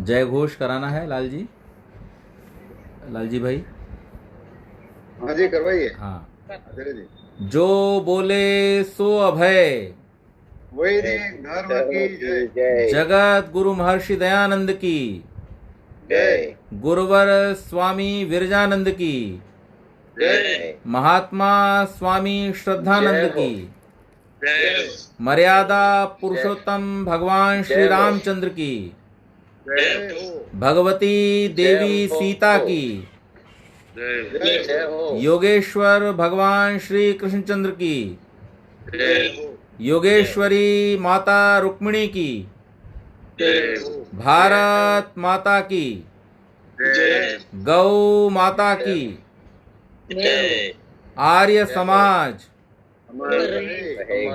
जय घोष कराना है लाल जी भाई। हाँ जी, करवाइए। हाँ आचार्य जी। जो बोले सो अभय, वैदिक धर्म की जय। जगत गुरु महर्षि दयानंद की जय। गुरुवर स्वामी विरजानंद की जय। महात्मा स्वामी श्रद्धानंद की जय। मर्यादा पुरुषोत्तम भगवान श्री रामचंद्र की जय। भगवती देवी सीता की योगेश्वर भगवान श्री कृष्णचंद्र की योगेश्वरी माता रुक्मिणी की भारत माता की गौ माता की आर्य समाज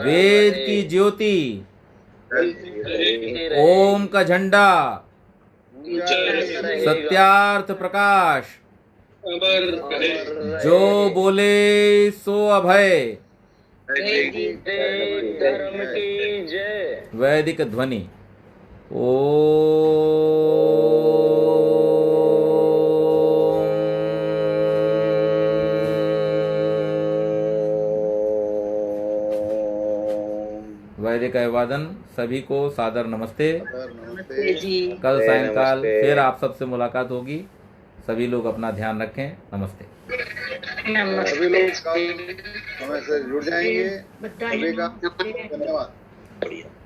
वेद की ज्योति ओम का झंडा सत्यार्थ प्रकाश जो बोले सो अभय वैदिक ध्वनि। वैदिक अभिवादन। सभी को सादर नमस्ते। जी। कल सायंकाल फिर आप सबसे मुलाकात होगी। सभी लोग अपना ध्यान रखें। नमस्ते। सभी लोग समय से जुड़ जाएंगे। सभी का धन्यवाद। बढ़िया।